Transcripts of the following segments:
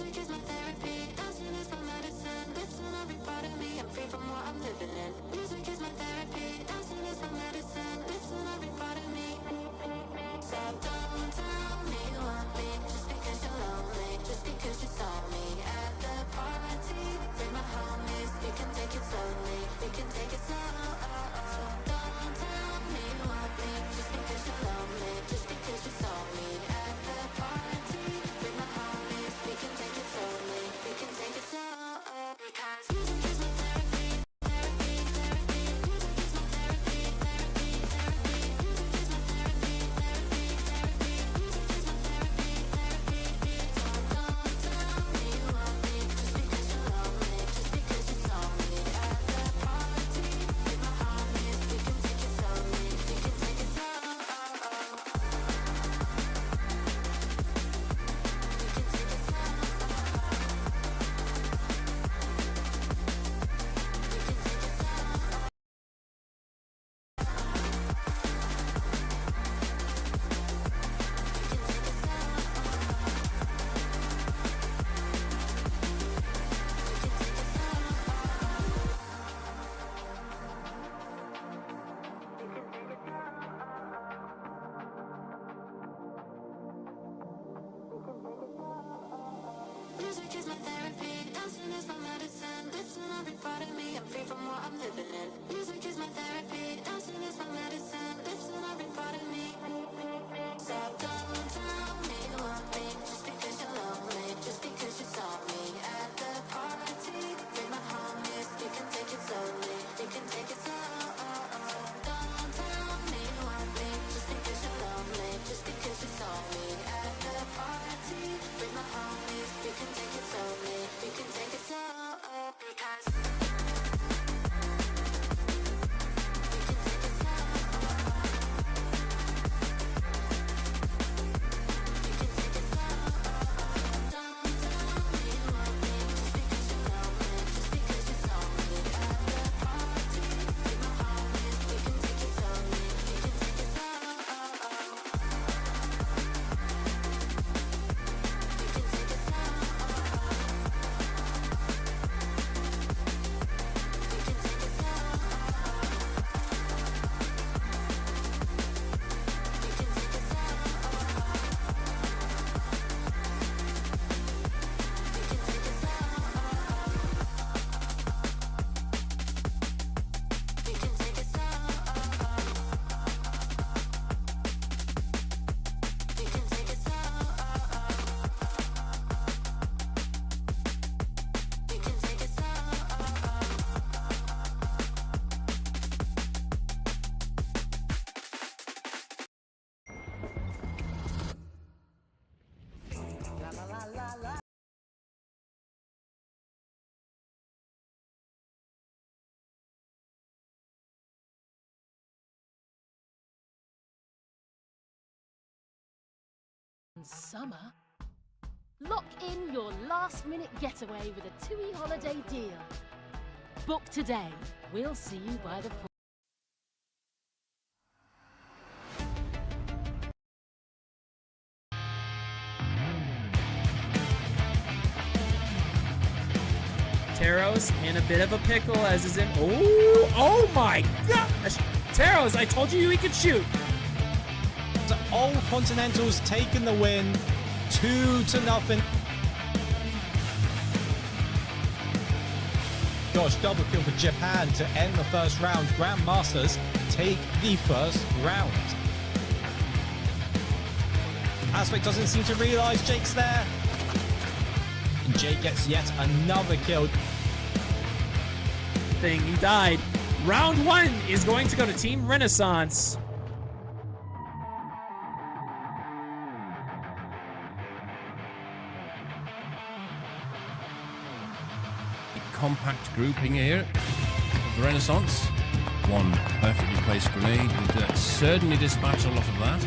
Music is my therapy, dancing is my medicine. Lifting every part of me, I'm free from what I'm living in. Music is my therapy, dancing is my medicine. Lifting every part of me. So don't tell me one thing, just because you're lonely, just because you saw me at the party. Bring my homies, you can take it slowly, you can take it slow. Don't tell me one thing, just because you're lonely, just because you saw me at the party. Bring my homies, you can take it slowly, you can take it slow. Because summer? Lock in your last-minute getaway with a TUI holiday deal. Book today. We'll see you by the pool. Taros in a bit of a pickle as is in. Oh my gosh! Taros, I told you he could shoot. The Old Continentals taking the win, 2-0. Gosh, double kill for Japan to end the first round. Grandmasters take the first round. Aspect doesn't seem to realize Jake's there. And Jake gets yet another kill. He died. Round 1 is going to go to Team Renaissance. Compact grouping here of the Renaissance. One perfectly placed grenade would certainly dispatch a lot of that.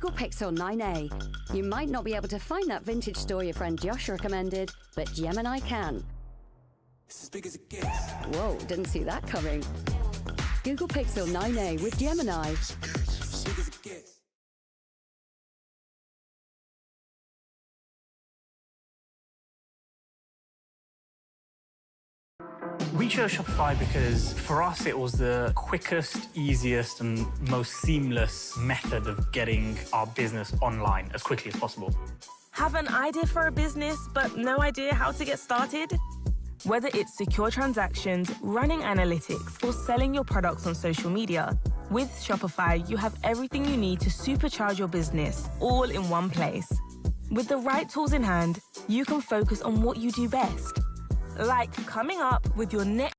Google Pixel 9a. You might not be able to find that vintage store your friend Josh recommended, but Gemini can. It's as big as it gets. Whoa, didn't see that coming. Google Pixel 9a with Gemini. As big as it gets. We chose Shopify because for us it was the quickest, easiest and most seamless method of getting our business online as quickly as possible. Have an idea for a business but no idea how to get started? Whether it's secure transactions, running analytics, or selling your products on social media, with Shopify you have everything you need to supercharge your business all in one place. With the right tools in hand, you can focus on what you do best. Like coming up with your next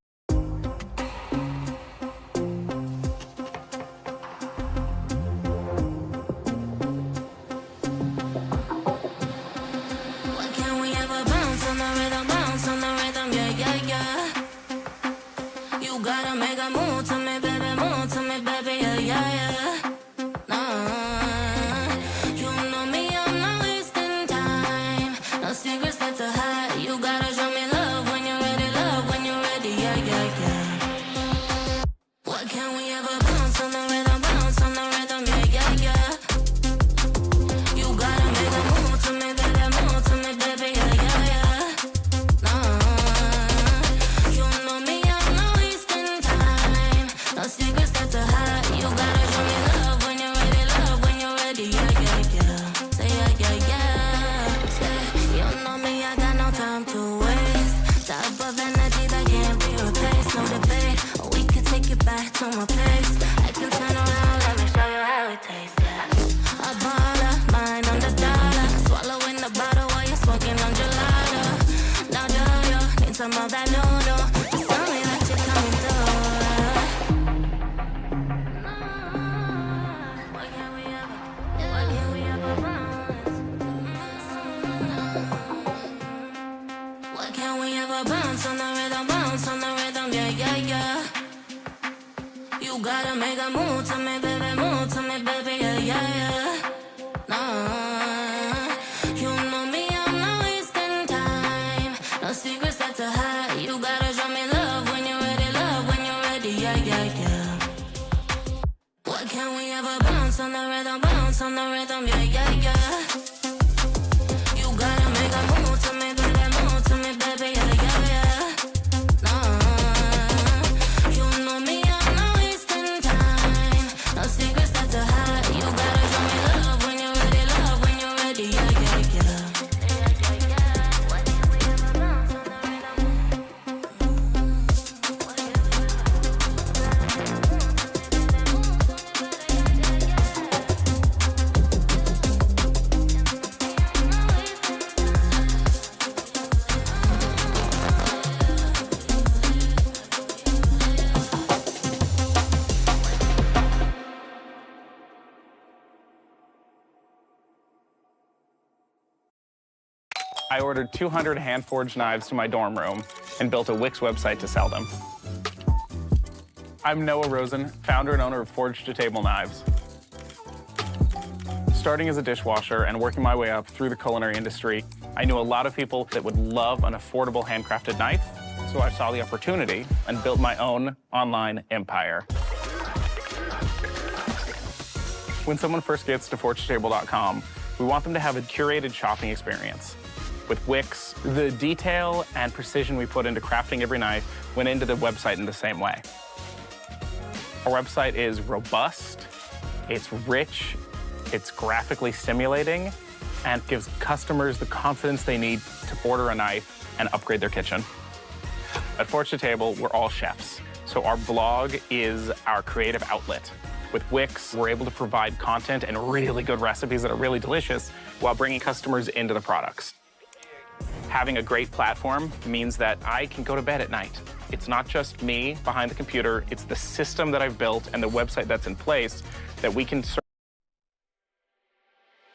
I ordered 200 hand-forged knives to my dorm room and built a Wix website to sell them. I'm Noah Rosen, founder and owner of Forged to Table Knives. Starting as a dishwasher and working my way up through the culinary industry, I knew a lot of people that would love an affordable handcrafted knife, so I saw the opportunity and built my own online empire. When someone first gets to ForgedToTable.com, we want them to have a curated shopping experience. With Wix, the detail and precision we put into crafting every knife went into the website in the same way. Our website is robust, it's rich, it's graphically stimulating, and gives customers the confidence they need to order a knife and upgrade their kitchen. At Forged to Table, we're all chefs, so our blog is our creative outlet. With Wix, we're able to provide content and really good recipes that are really delicious while bringing customers into the products. Having a great platform means that I can go to bed at night. It's not just me behind the computer, it's the system that I've built and the website that's in place that we can serve.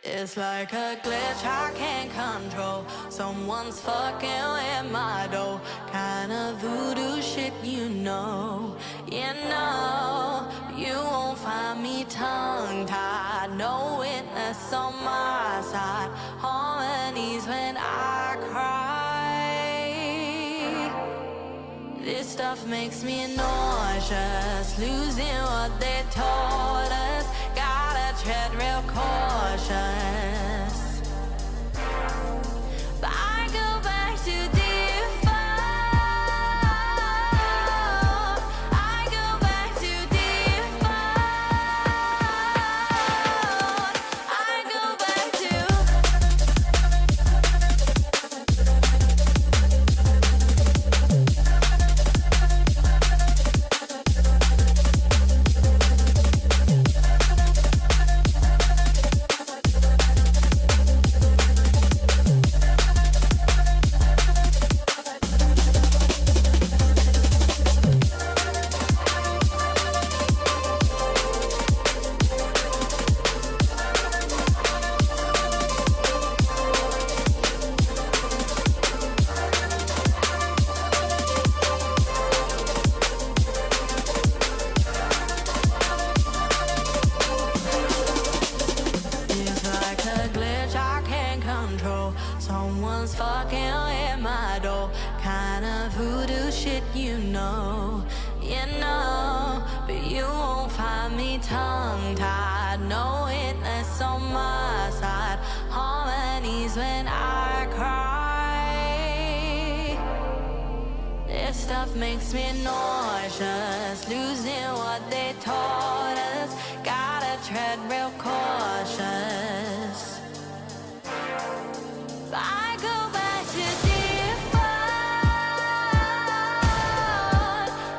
It's like a glitch I can't control. Someone's fucking with my dough. Kind of voodoo shit, you know. You know, you won't find me tongue-tied. No witness. illness on my side, harmonies when I cry. This stuff makes me nauseous, losing what they taught us. Gotta tread real cautious. But I go back to default. I go back to default. I go back to. It's like a glitch I can't control. Someone's fucking in my door. Kind of voodoo shit, you know. But you won't find me tongue-tied. No witness on my side. Harmonies when I cry. This stuff makes me nauseous, losing what they taught us. Gotta tread real cautious. But I go back to default.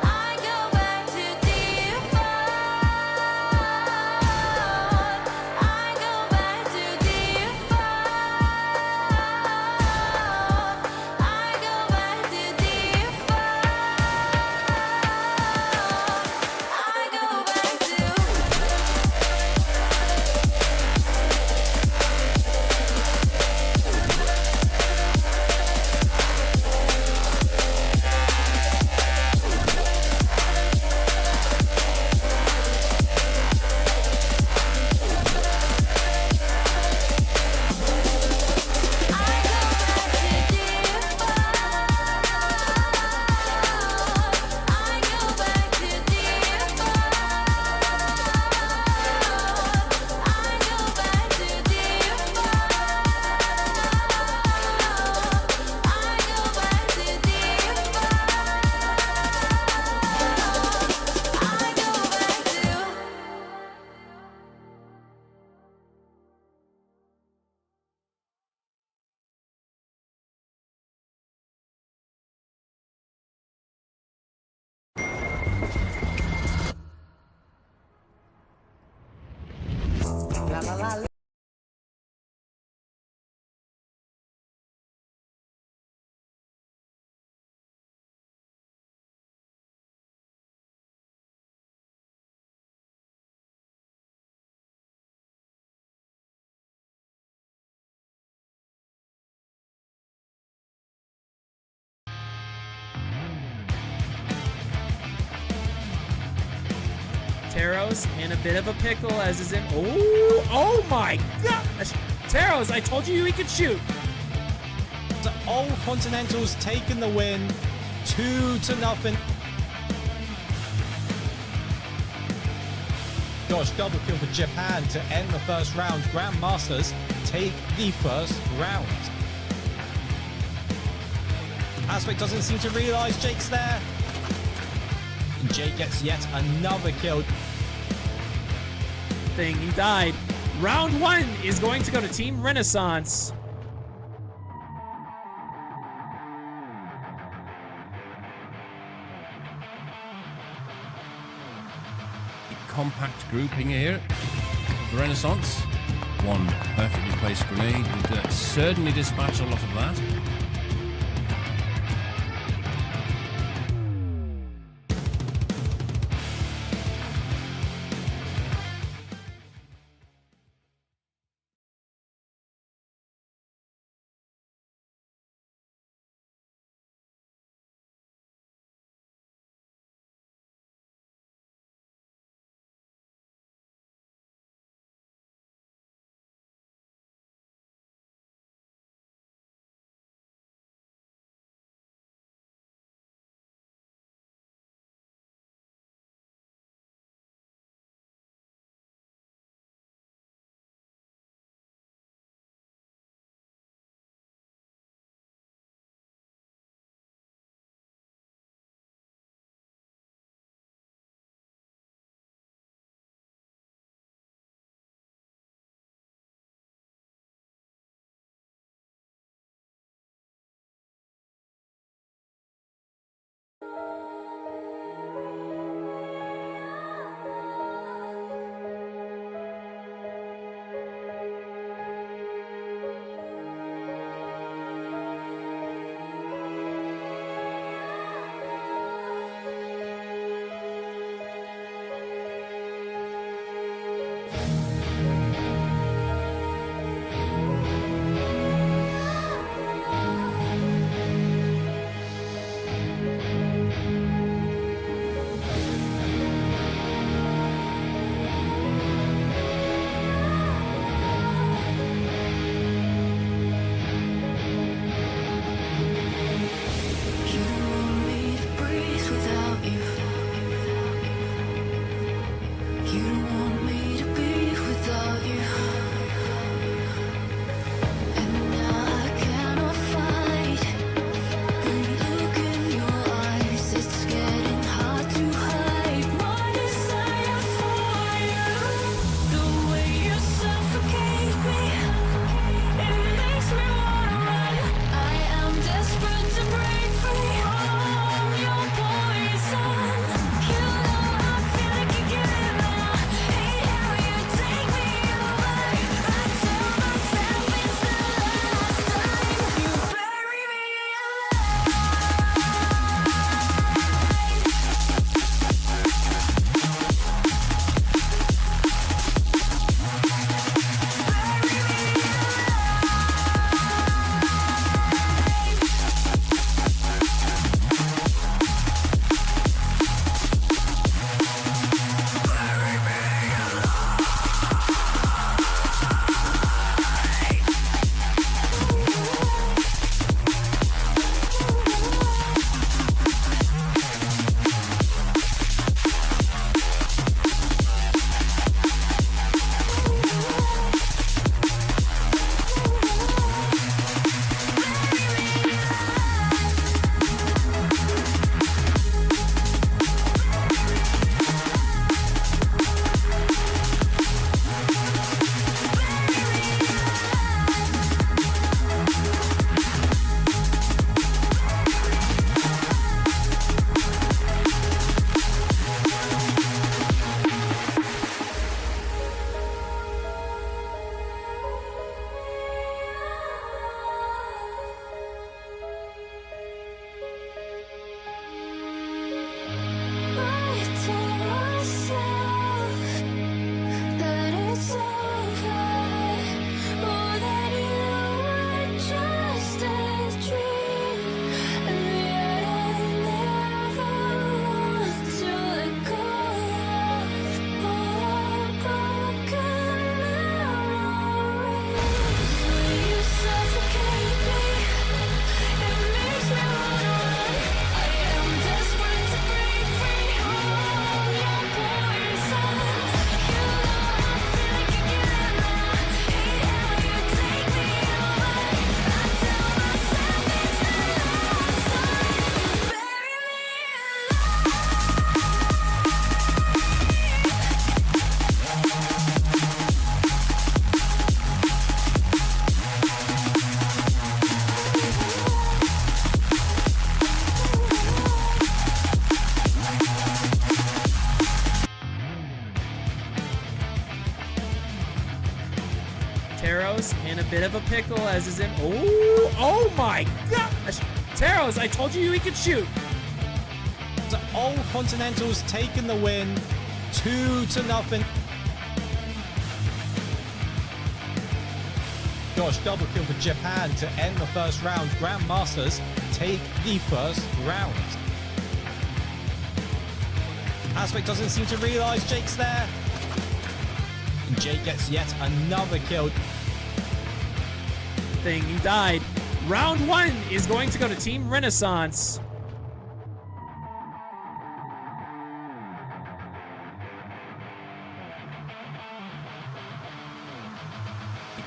I go back to default. I go back to default. I go back to default. I go back to. Taro's in a bit of a pickle as is in. Oh my gosh! Taros, I told you he could shoot. The Old Continentals taking the win, 2-0. Gosh, double kill for Japan to end the first round. Grandmasters take the first round. Aspect doesn't seem to realize Jake's there. And Jake gets yet another kill. He died. Round 1 is going to go to Team Renaissance. Compact grouping here of the Renaissance. One perfectly placed grenade would certainly dispatch a lot of that. in a bit of a pickle as is in. Oh my gosh! Teros, I told you he could shoot. The Old Continentals taking the win, 2-0. Gosh, double kill for Japan to end the first round. Grandmasters take the first round. Aspect doesn't seem to realize Jake's there. And Jake gets yet another kill. He died. Round 1 is going to go to Team Renaissance.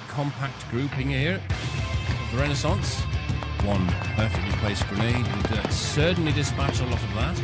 Compact grouping here of the Renaissance. One perfectly placed grenade would certainly dispatch a lot of that.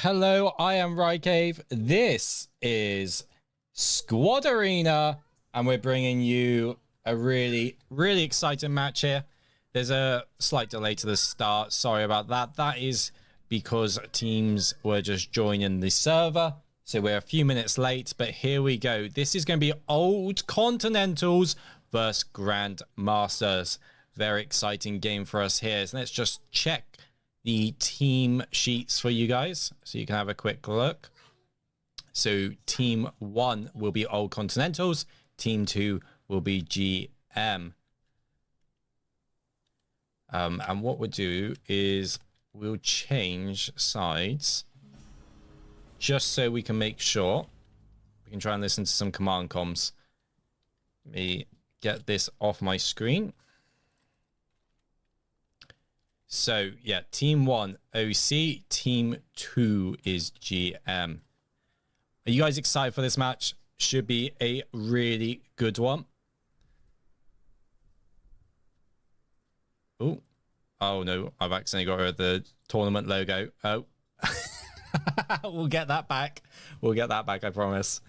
Hello, I am Rycave. This is Squad Arena, and we're bringing you a really exciting match here. There's a slight delay to the start. Sorry about that. That is because teams were just joining the server, so we're a few minutes late, but here we go. This is going to be Old Continentals versus Grandmasters. Very exciting game for us here. So let's just check the team sheets for you guys so you can have a quick look. So team 1 will be Old Continentals, team 2 will be GM. And what we'll do is we'll change sides just so we can make sure we can try and listen to some command comms. Let me get this off my screen. So, yeah, Team 1, OC. Team 2 is GM. Are you guys excited for this match? Should be a really good one. Oh, no. I've accidentally got rid of the tournament logo. Oh. We'll get that back. We'll get that back, I promise.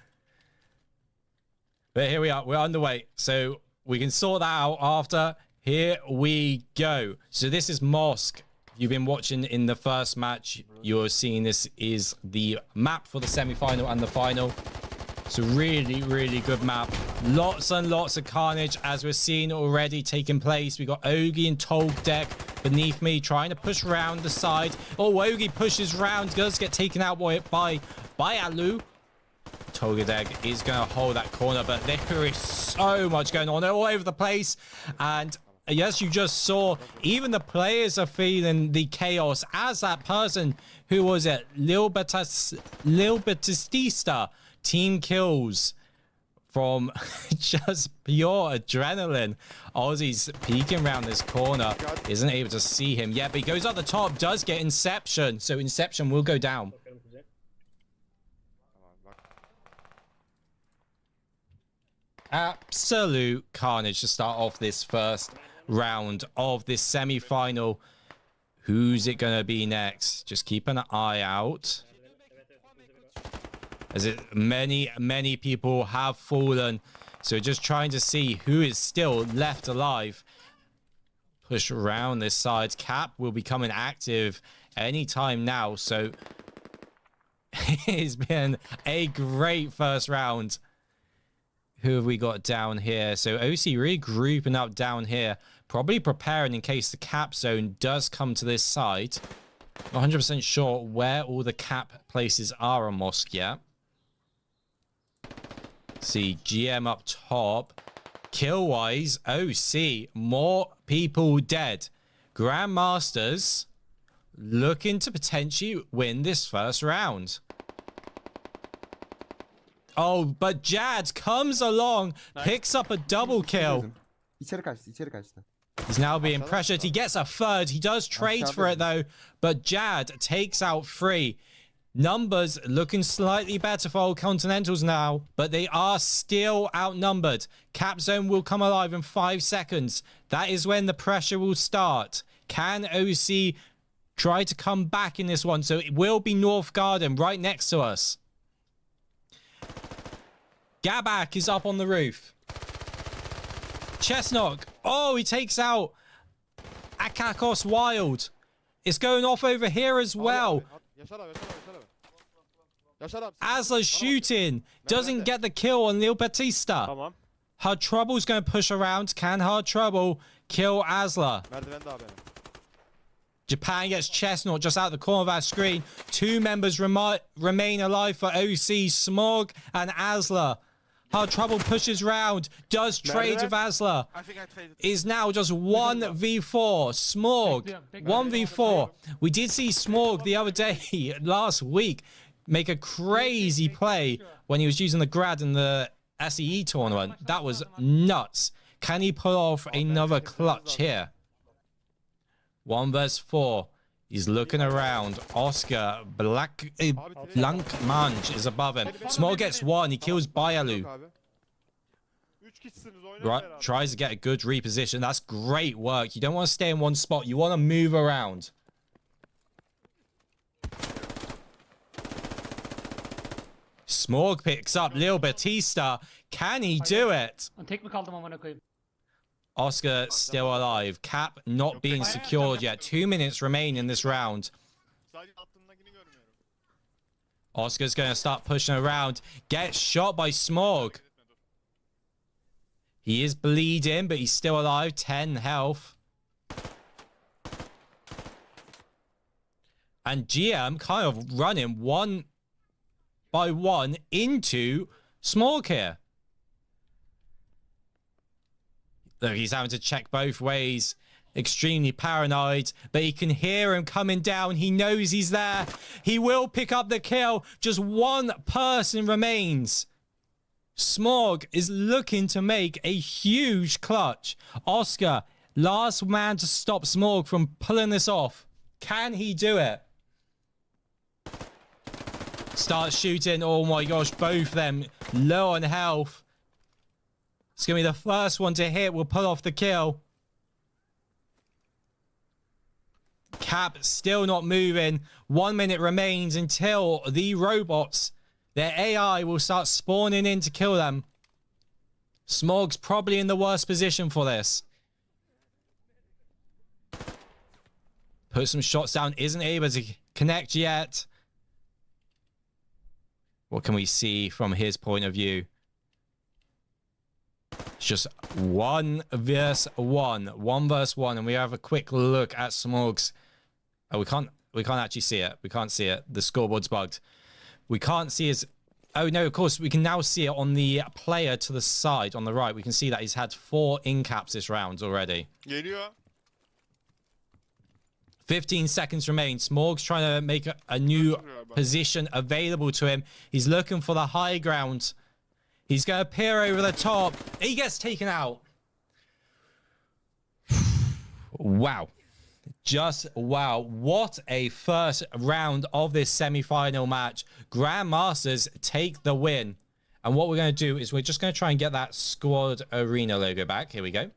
But here we are. We're underway. So, we can sort that out after. Here we go. So this is Mosque. You've been watching in the first match. You're seeing this is the map for the semi-final and the final. So really good map. Lots and lots of carnage as we're seeing already taking place. We got Ogi and Tolk deck beneath me, trying to push around the side. Oh, Ogi pushes round, does get taken out by Alu. Togadeg is going to hold that corner, but there is so much going on all over the place. And yes, you just saw, even the players are feeling the chaos as that person who was at Lil Batista team kills from just pure adrenaline. Ozzy's peeking around this corner, isn't able to see him yet, but he goes up the top, does get Inception, so Inception will go down. Absolute carnage to start off this first round of this semi-final. Who's it gonna be next? Just keep an eye out, as many people have fallen, so just trying to see who is still left alive. Push around this side. Cap will be coming active anytime now, so it's been a great first round. Who have we got down here? So OC really grouping up down here, probably preparing in case the cap zone does come to this side. Not 100% sure where all the cap places are on Mosque yet. See, GM up top. Kill-wise, OC, more people dead. Grandmasters looking to potentially win this first round. Oh, but Jad comes along, picks up a double kill. He's now being pressured. He gets a third. He does trade for it, though. But Jad takes out 3. Numbers looking slightly better for Old Continentals now, but they are still outnumbered. Cap zone will come alive in 5 seconds. That is when the pressure will start. Can OC try to come back in this one? So it will be North Garden right next to us. Gabak is up on the roof. Chestnut. Oh, he takes out Akakos Wild. It's going off over here as well. Asla shooting. Doesn't get the kill on Lil Batista. Hard Trouble's going to push around. Can Hard Trouble kill Asla? Japan gets Chestnut just out the corner of our screen. 2 members remain alive for OC, Smog and Asla. Hard Trouble pushes round, does trade with Asla. Is now just 1v4. Smog, 1v4. We did see Smog the other day, last week, make a crazy play when he was using the Grad in the SEE tournament. That was nuts. Can he pull off another clutch here? 1 vs 4. He's looking around. Oscar Blankmange is above him. Small gets 1. He kills Bayalu. Right, tries to get a good reposition. That's great work. You don't want to stay in one spot. You want to move around. Smorg picks up Lil Batista. Can he do it? Oscar still alive. Cap not being secured yet. 2 minutes remain in this round. Oscar's going to start pushing around. Gets shot by Smorg. He is bleeding, but he's still alive. 10 health. And GM kind of running 1 by 1 into Smorg here. Look, he's having to check both ways. Extremely paranoid, but he can hear him coming down. He knows he's there. He will pick up the kill. Just 1 person remains. Smorg is looking to make a huge clutch. Oscar, last man to stop Smorg from pulling this off. Can he do it? Starts shooting. Oh my gosh, both of them low on health. It's going to be the first one to hit. Will pull off the kill. Cap still not moving. 1 minute remains until the robots, their AI, will start spawning in to kill them. Smog's probably in the worst position for this. Put some shots down. Isn't able to connect yet. What can we see from his point of view? It's just 1 versus 1. 1 versus 1. And we have a quick look at Smorgs. Oh, we can't actually see it. We can't see it. The scoreboard's bugged. We can't see his... Oh, no, of course, we can now see it on the player to the side, on the right. We can see that he's had 4 in-caps this round already. 15 seconds remain. Smorgs trying to make a new position available to him. He's looking for the high ground. He's going to peer over the top. He gets taken out. Wow. Just wow. What a first round of this semi-final match. Grandmasters take the win. And what we're going to do is we're just going to try and get that Squad Arena logo back. Here we go.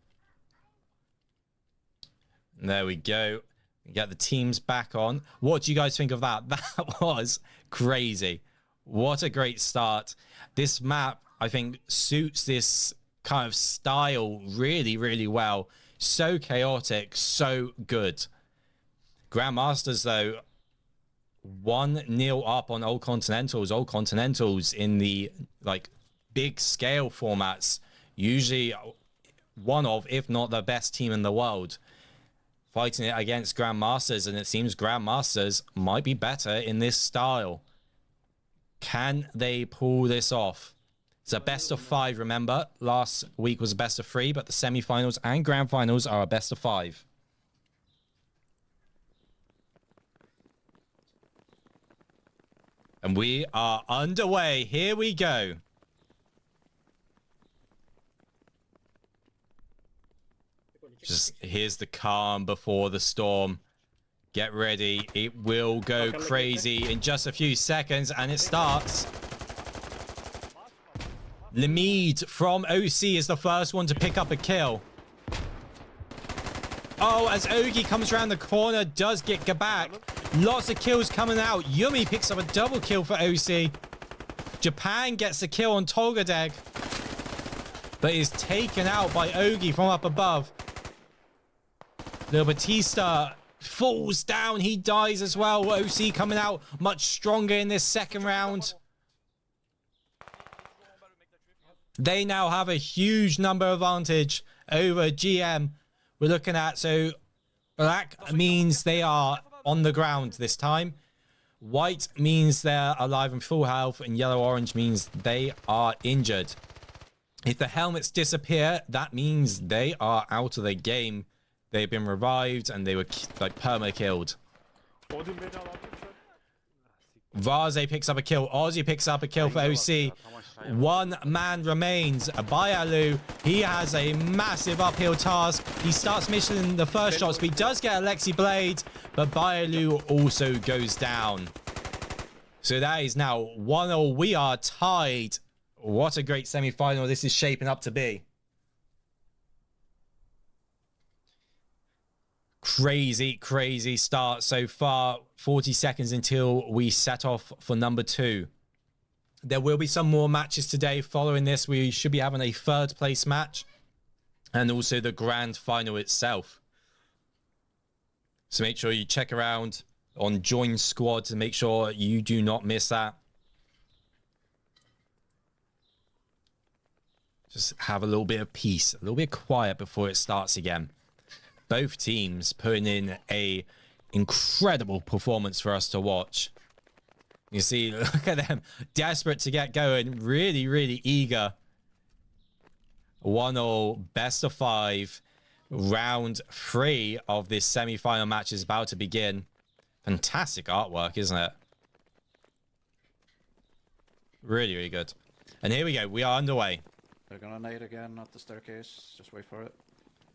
There we go. Get the teams back on. What do you guys think of that? That was crazy. What a great start. This map, I think, suits this kind of style really, really well. So chaotic, so good. Grandmasters, though, 1-0 up on Old Continentals. Old Continentals in the like big scale formats, usually one of, if not the best team in the world, fighting it against Grandmasters, and it seems Grandmasters might be better in this style. Can they pull this off? It's a best of 5, remember. Last week was a best of 3, but the semi-finals and grand finals are a best of 5. And we are underway. Here we go. Just here's the calm before the storm. Get ready. It will go crazy in just a few seconds, and it starts. Lemid from OC is the first one to pick up a kill. Oh, as Ogi comes around the corner, does get back. Lots of kills coming out. Yumi picks up a double kill for OC. Japan gets a kill on Tolgadeg, but is taken out by Ogi from up above. Lil Batista falls down. He dies as well. OC coming out much stronger in this second round. They now have a huge number advantage over GM. We're looking at, so black means they are on the ground this time. White means they're alive and full health, and yellow-orange means they are injured. If the helmets disappear, that means they are out of the game. They've been revived and they were like perma-killed. Vaze picks up a kill. Ozzy picks up a kill for OC. 1 man remains. Bayalu, he has a massive uphill task. He starts missing the first shots, but he does get Alexi Blade, but Bayalu also goes down. So that is now 1-0. We are tied. What a great semi-final this is shaping up to be. Crazy, crazy start so far. 40 seconds until we set off for number 2. There will be some more matches today. Following this, we should be having a 3rd place match and also the grand final itself. So make sure you check around on Join Squad to make sure you do not miss that. Just have a little bit of peace, a little bit of quiet before it starts again. Both teams putting in a incredible performance for us to watch. You see, look at them, desperate to get going, really, really eager. 1-0, best of 5, round 3 of this semi-final match is about to begin. Fantastic artwork, isn't it? Really, really good. And here we go, we are underway. They're gonna nade again at the staircase, just wait for it.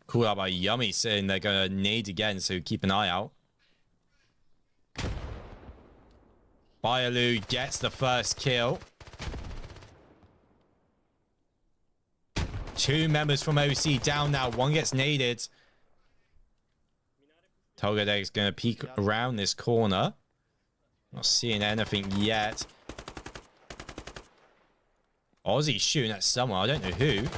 Called out by Yummy, saying they're gonna nade again, so keep an eye out. Bayalu gets the first kill. 2 members from OC down now. 1 gets naded. Tolgadeg's going to peek around this corner. Not seeing anything yet. Ozzy's shooting at someone. I don't know who.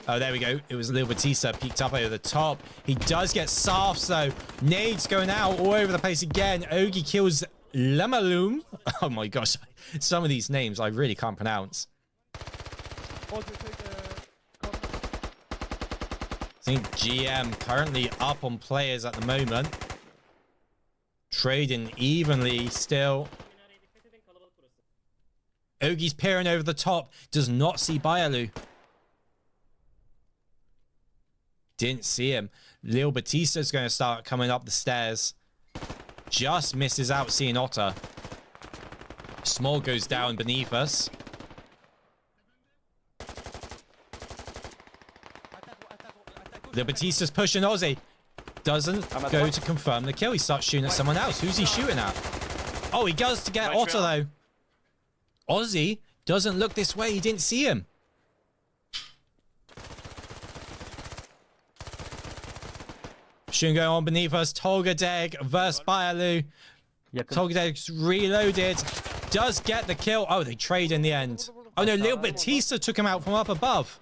Oh, there we go. It was Lil Batista peeked up over the top. He does get Safs, though. Nades going out all over the place again. Ogi kills Lemaloom. Oh my gosh. Some of these names I really can't pronounce. think GM currently up on players at the moment. Trading evenly still. Ogie's peering over the top. Does not see Baialu. Didn't see him. Lil Batista's going to start coming up the stairs. Just misses out seeing Otter. Small goes down beneath us. Lil Batista's pushing Ozzy. Doesn't go to confirm the kill. He starts shooting at someone else. Who's he shooting at? Oh, he goes to get Otter though. Ozzy doesn't look this way. He didn't see him. Shooting going on beneath us. Tolgadeg versus Baialu. Tolgadeg's reloaded. Does get the kill. Oh, they trade in the end. Oh no, Lil Batista took him out from up above.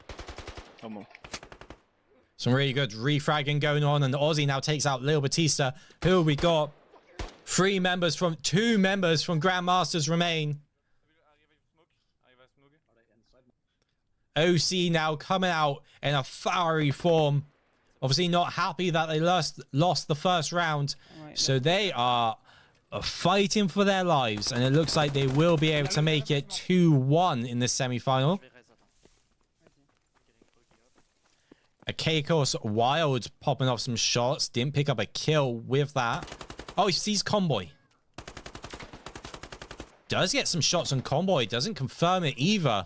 Some really good refragging going on, and Ozzy now takes out Lil Batista. Who we got? Two members from Grandmasters remain. OC now coming out in a fiery form. Obviously not happy that they lost the first round. So they are fighting for their lives, and it looks like they will be able to make it 2-1 in the semi-final. A Keikos Wild popping off some shots. Didn't pick up a kill with that. Oh, he sees Convoy. Does get some shots on Convoy. Doesn't confirm it either.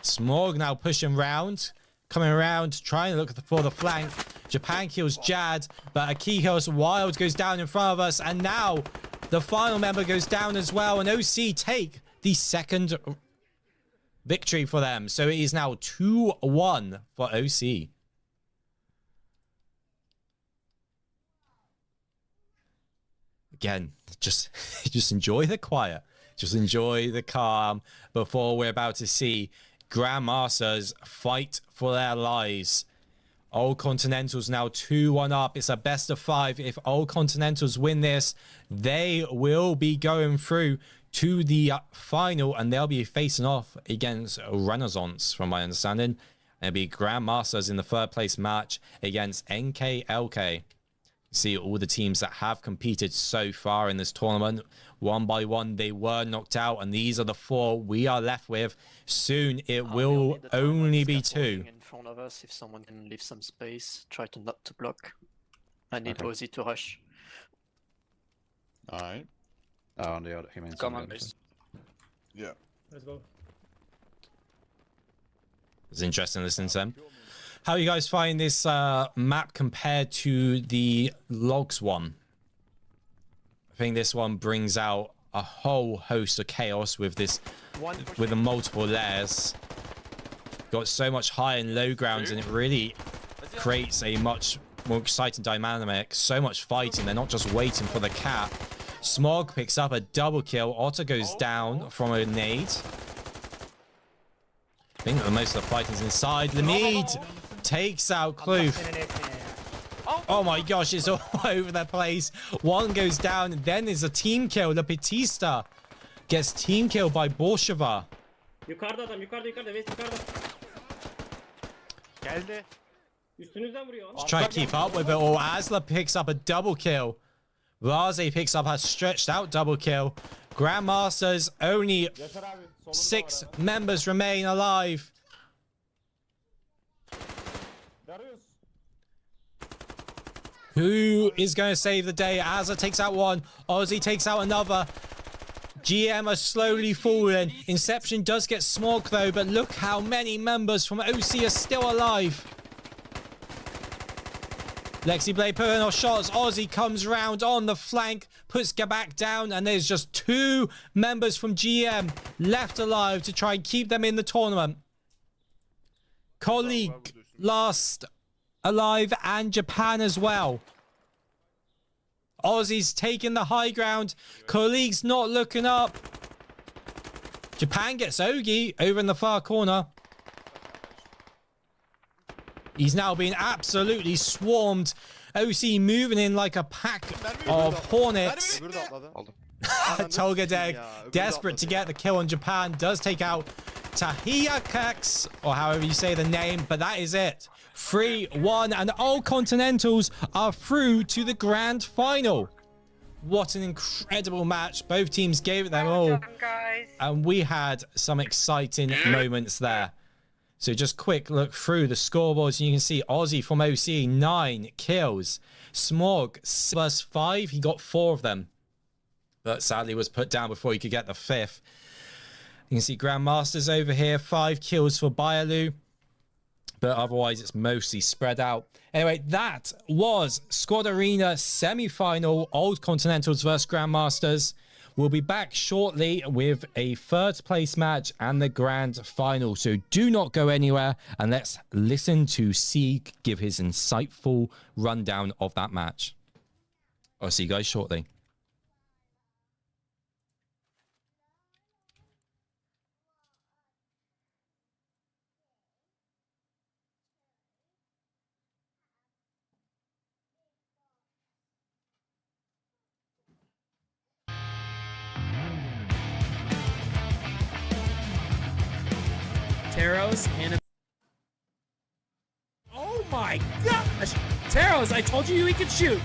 Smorg now pushing round. Coming around, trying to look for the flank. Japan kills Jad, but a Keikos Wild goes down in front of us. And now the final member goes down as well. And OC take the second victory for them. So it is now 2-1 for OC. Again, just enjoy the quiet. Just enjoy the calm before we're about to see Grandmasters fight for their lives. Old Continentals now 2-1 up. It's a best of 5. If Old Continentals win this, they will be going through to the final, and they'll be facing off against Renaissance, from my understanding. And it'll be Grandmasters in the third place match against NKLK. See all the teams that have competed so far in this tournament. One by one, they were knocked out, and these are the 4 we are left with. Soon, it will only be 2. In front of us, if someone can leave some space, try to not to block. I need Ozzy to rush. Alright. Oh, on the other, he means Come on, base. Yeah. Let's go. It's interesting listening to them. How you guys find this map compared to the Logs one? I think this one brings out a whole host of chaos with this, with the multiple layers. Got so much high and low grounds, and it really creates a much more exciting dynamic. So much fighting. They're not just waiting for the cap. Smog picks up a double kill. Otter goes down from a nade. I think that most of the fighting's inside. Lemid takes out Kloof. Oh my gosh, it's all over the place. One goes down, and then there's a team kill. The Batista gets team killed by Borsheva. Yukarıda adam, yukarıda. West yukarıda. Geldi. Üstünüzden vuruyor. Let's try to keep up with it all. Asla picks up a double kill. Raze picks up a stretched out double kill. Grandmasters, only 6 members remain alive. Who is going to save the day? Azza takes out one. Ozzy takes out another. GM are slowly falling. Inception does get Smog though, but look how many members from OC are still alive. Lexi Blade putting off shots. Ozzy comes round on the flank, puts Gabak down, and there's just 2 members from GM left alive to try and keep them in the tournament. Colleague last alive, and Japan as well. Ozzy's taking the high ground. Colleague's not looking up. Japan gets Ogi over in the far corner. He's now being absolutely swarmed. OC moving in like a pack of hornets. Tolgadeg, desperate to get the kill on Japan, does take out Tahia Kax, or however you say the name, but that is it. 3-1, and Old Continentals are through to the grand final. What an incredible match. Both teams gave it their all. And we had some exciting moments there. So just quick look through the scoreboards. You can see Aussie from OC, 9 kills. Smog, +5. He got 4 of them. But sadly was put down before he could get the 5th. You can see Grandmasters over here, 5 kills for Bialoo. But otherwise, it's mostly spread out. Anyway, that was Squad Arena semi-final, Old Continentals versus Grandmasters. We'll be back shortly with a 3rd place match and the grand final. So do not go anywhere, and let's listen to Sieg give his insightful rundown of that match. I'll see you guys shortly. Taros and a... Oh my gosh! Taros, I told you he could shoot!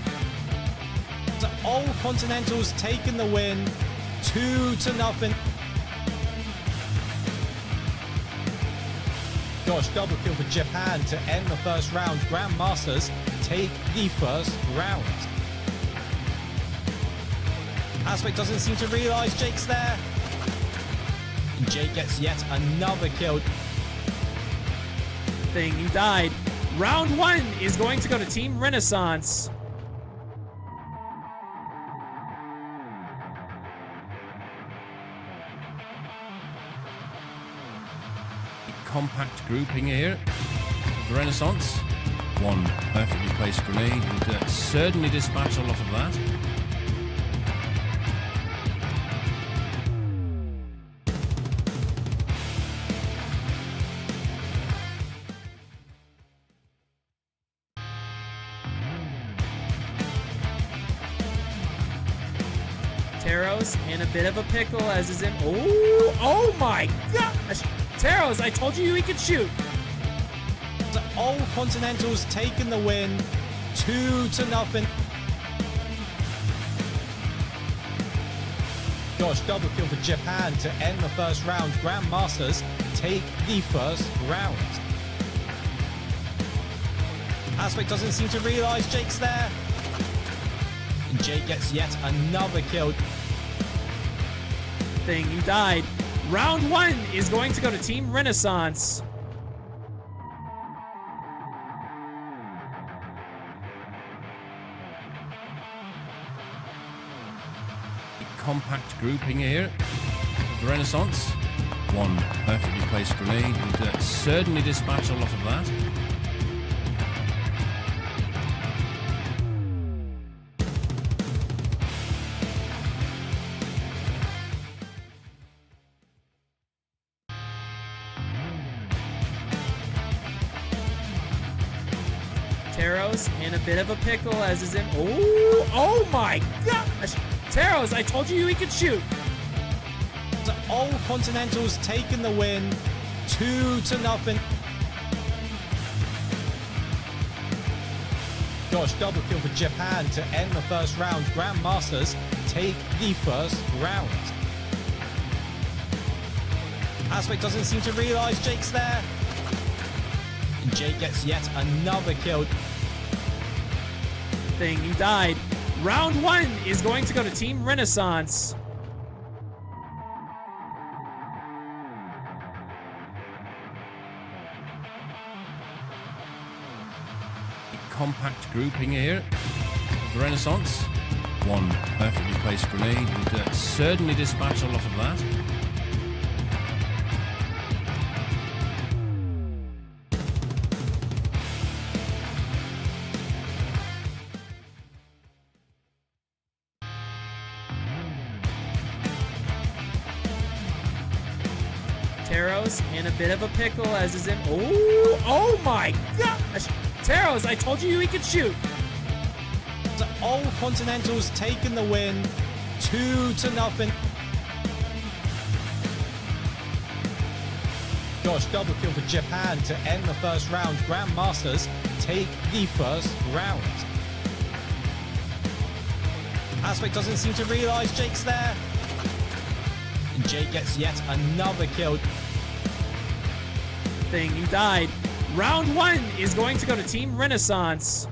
So Old Continentals taking the win, 2-0. Gosh, double kill for Japan to end the first round. Grandmasters take the first round. Aspect doesn't seem to realize Jake's there. Jake gets yet another kill. He died. Round 1 is going to go to Team Renaissance. Compact grouping here of the Renaissance. One perfectly placed grenade would certainly dispatch a lot of that. Taros in a bit of a pickle as is in... Oh my gosh! Taros, I told you he could shoot! So Old Continentals taking the win, 2-0. Gosh, double kill for Japan to end the first round. Grandmasters take the first round. Aspect doesn't seem to realize Jake's there. Jake gets yet another kill. He died. Round 1 is going to go to Team Renaissance. Compact grouping here of the Renaissance. One perfectly placed grenade would certainly dispatch a lot of that. Taros in a bit of a pickle as is in... Oh my gosh! Taros, I told you he could shoot! So Old Continentals taking the win, 2-0. Gosh, double kill for Japan to end the first round. Grandmasters take the first round. Aspect doesn't seem to realize Jake's there. Jake gets yet another kill. He died. Round 1 is going to go to Team Renaissance. Compact grouping here of the Renaissance. One perfectly placed grenade would certainly dispatch a lot of that. Taros in a bit of a pickle as is in... Oh my gosh! Taros, I told you he could shoot! So Old Continentals taking the win, 2-0. Gosh, double kill for Japan to end the first round. Grandmasters take the first round. Aspect doesn't seem to realize Jake's there. And Jake gets yet another kill. Thing, you died. Round 1 is going to go to Team Renaissance.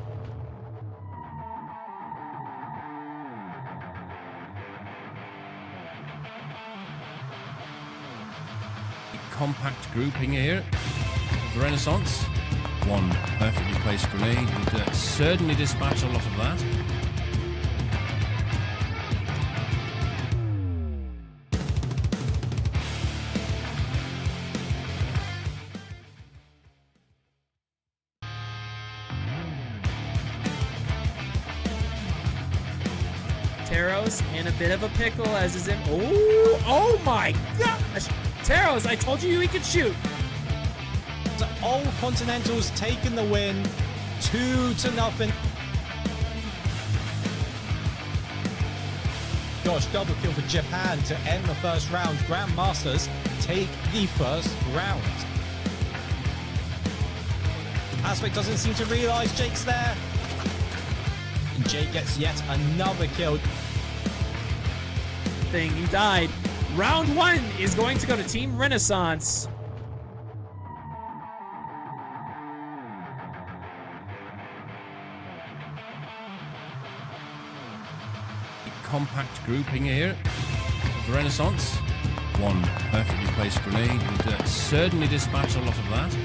Compact grouping here of the Renaissance. One perfectly placed grenade would certainly dispatch a lot of that. Taros in a bit of a pickle as is in. Oh my gosh! Taros, I told you he could shoot. So Old Continentals taking the win, 2-0. Gosh, double kill for Japan to end the first round. Grandmasters take the first round. Aspect doesn't seem to realize Jake's there. And Jake gets yet another kill. Thing, you died. Round 1 is going to go to Team Renaissance. Compact grouping here of the Renaissance. One perfectly placed grenade would certainly dispatch a lot of that.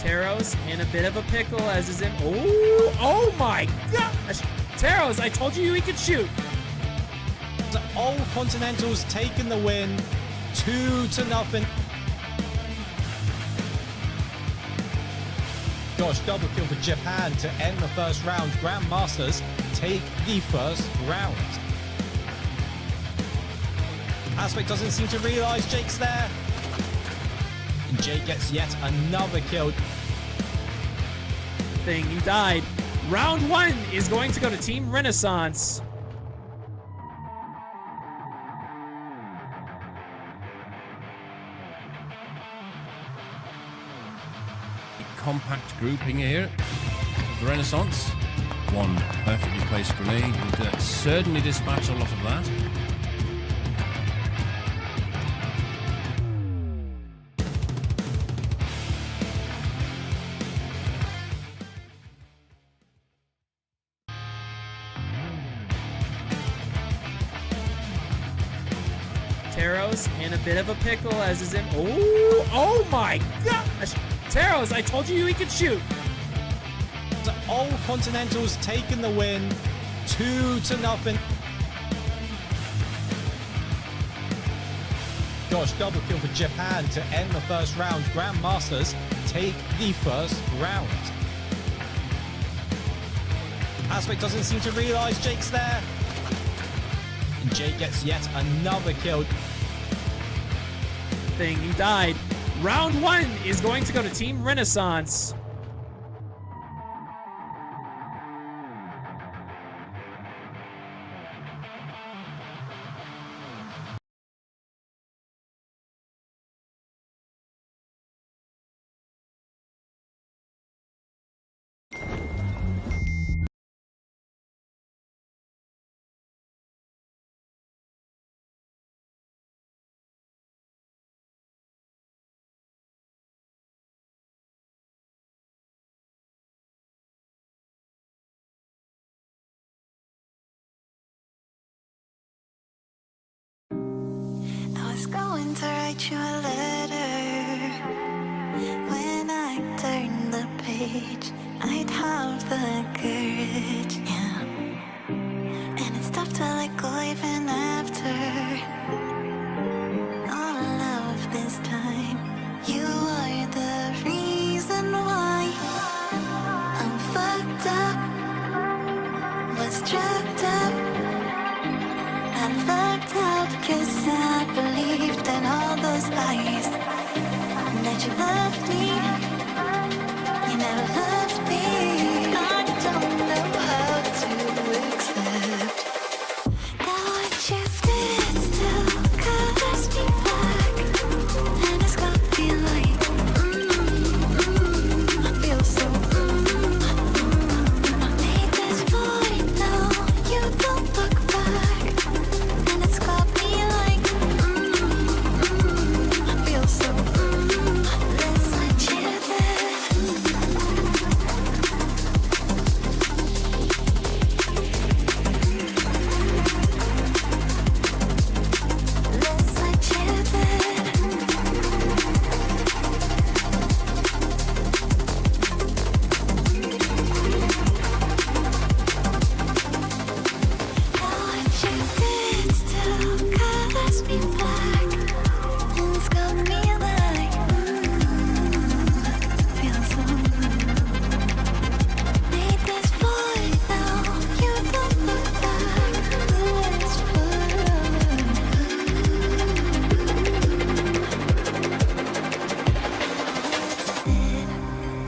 Taros in a bit of a pickle as is in. Oh my gosh! Taros, I told you he could shoot. So Old Continentals taking the win, 2-0. Gosh, double kill for Japan to end the first round. Grandmasters take the first round. Aspect doesn't seem to realize Jake's there. And Jake gets yet another kill. Thing, you died. Round 1 is going to go to Team Renaissance. Compact grouping here of the Renaissance. One perfectly placed grenade would certainly dispatch a lot of that. Taros in a bit of a pickle as is in. Oh my gosh! Taros, I told you he could shoot. So Old Continentals taking the win, 2-0. Gosh, double kill for Japan to end the first round. Grandmasters take the first round. Aspect doesn't seem to realize Jake's there. And Jake gets yet another kill. Thing, you died. Round 1 is going to go to Team Renaissance. Going to write you a letter. When I turn the page, I'd have the courage, yeah. And it's tough to let go even after all of this time. You are the reason why I'm fucked up, was trapped up. I lucked out 'cause I believed in all the those lies that you loved me. You never loved me. I don't know how to accept that what you did still colors me black, and it's got me like, I feel so, I made this void now, you don't look back, and it's got me like, I feel so, let's let you there. Let's let you there. What you did still colors me black, and it's got me like, feel so made this void now, you don't look back, it's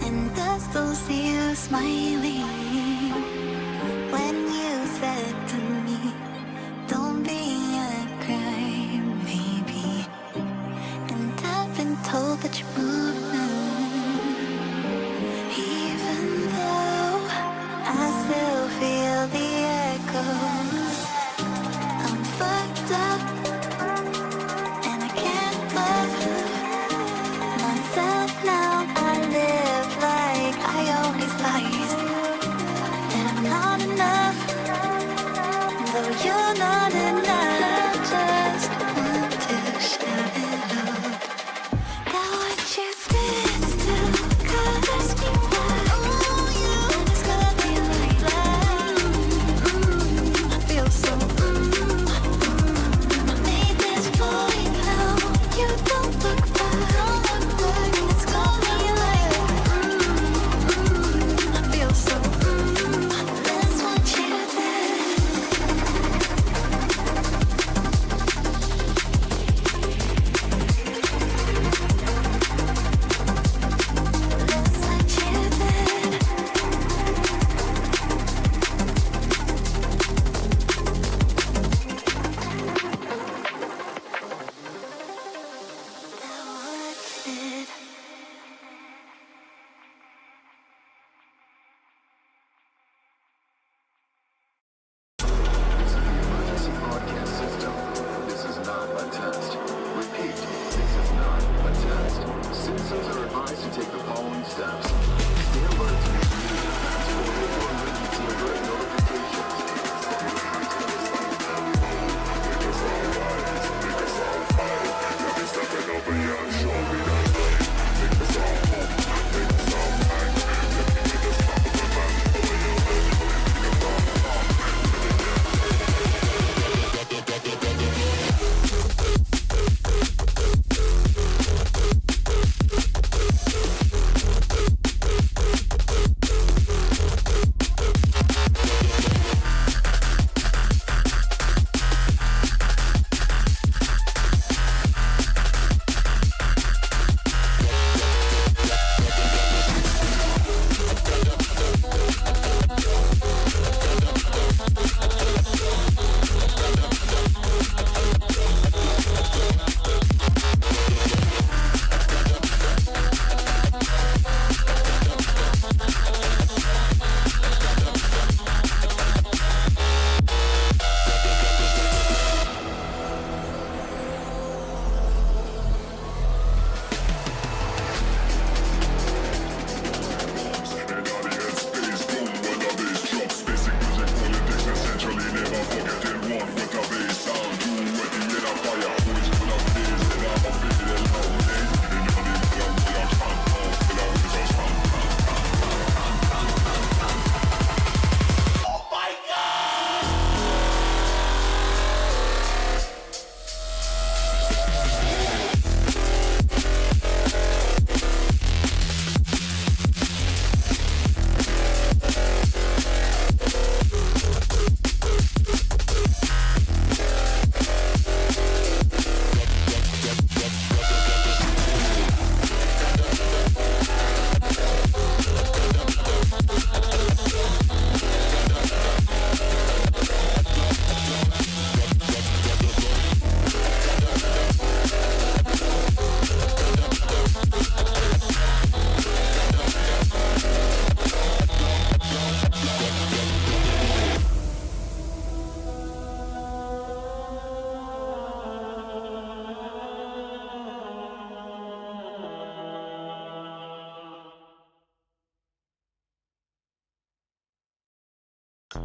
and I still see you smiling when you said to me, don't be a crybaby. And I've been told that you're moving, even though I still feel the echoes. I'm fucked up, and I can't love myself now. I live like I own these lies, and I'm not enough, though you're not enough. Just want to shout it out. That what you did still colors me black, and it's got me like that. I feel so, I made this void now, you don't look back, and it's got me like, I feel so, let's want you there. Let's let you there. What's it? Emergency broadcast system. This is not a test. Repeat, this is not a test. Citizens are advised to take the following steps. Stay alert to transported or emergency alert notifications.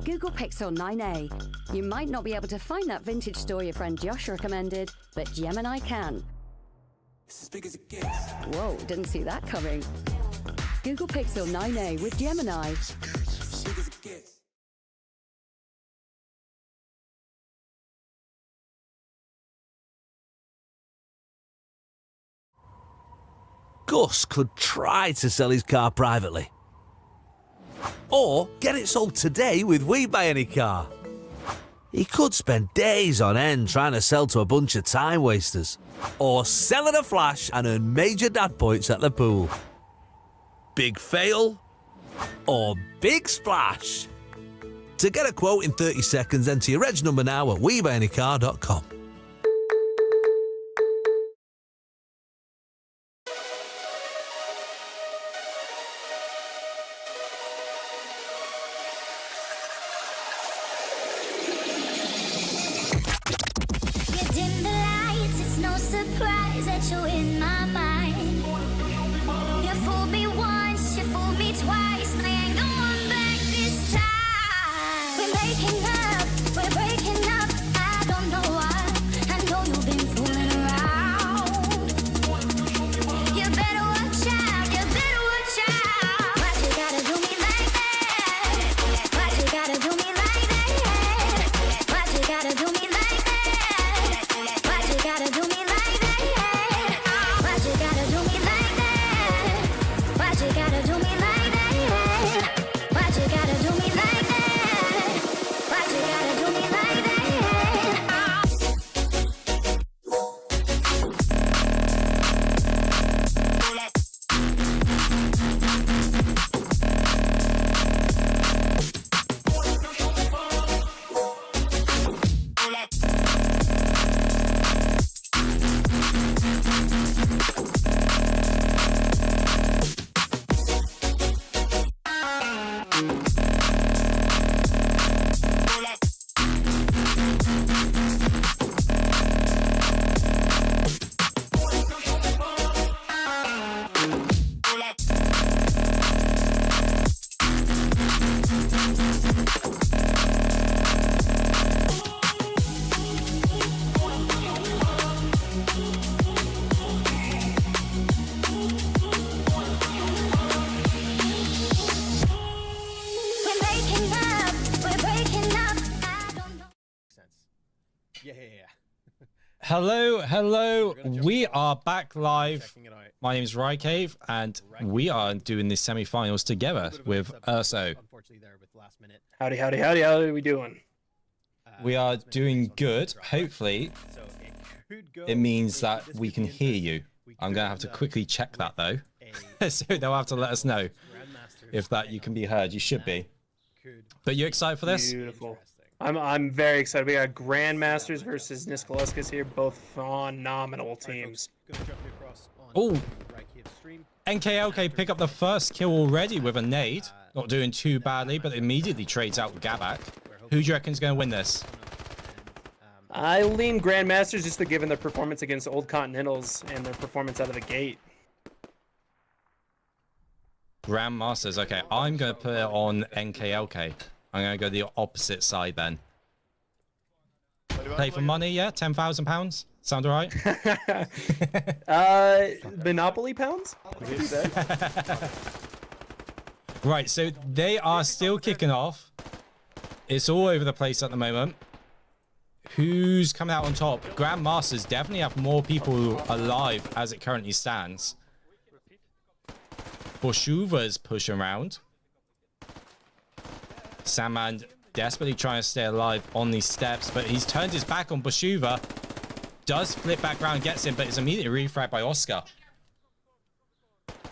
Google Pixel 9a. You might not be able to find that vintage store your friend Josh recommended, but Gemini can. It's as big as it gets. Whoa, didn't see that coming. Google Pixel 9a with Gemini. It's as big as it gets. Gus could try to sell his car privately. Or get it sold today with We Buy Any Car. He could spend days on end trying to sell to a bunch of time wasters. Or sell at a flash and earn major dad points at the pool. Big fail or big splash? To get a quote in 30 seconds, enter your reg number now at WeBuyAnyCar.com. You dim the lights, it's no surprise that you're in my mind. You fooled me once, you fooled me twice, I ain't going back this time. We're making up, we're breaking up, I don't know why. I know you've been fooling around. You better watch out, you better watch out. Why you gotta do me like that? Why you gotta do me like that? Why you gotta do me like that? Why you gotta do me like that? Why you gotta do me like that? Why you gotta do me like that? Why you gotta do me like that? Why you gotta do me like that? We're making up, we're breaking up, I don't know. Hello. We are back live. My name is Rycave, and we are doing the semi-finals together with Urso. Howdy, howdy, howdy. How are we doing? We are doing good. Hopefully, it means that we can hear you. I'm going to have to quickly check that, though. So they'll have to let us know if that you can be heard. You should be. But you excited for this? Beautiful. I'm very excited. We got Grandmasters versus Niskaluskas here, both phenomenal teams. Oh, NKLK pick up the first kill already with a nade. Not doing too badly, but immediately trades out with Gabak. Who do you reckon is going to win this? I lean Grandmasters just to given their performance against Old Continentals and their performance out of the gate. Grandmasters. Okay, I'm going to put it on NKLK. I'm going to go the opposite side then. Play for money, yeah? £10,000? Sound all right? Monopoly pounds? We do that. Right, so they are still kicking off. It's all over the place at the moment. Who's coming out on top? Grandmasters definitely have more people alive as it currently stands. Boshuva's pushing around. Sandman desperately trying to stay alive on these steps, but he's turned his back on Boshuva. Does flip back around, gets him, but is immediately refragged by Oscar.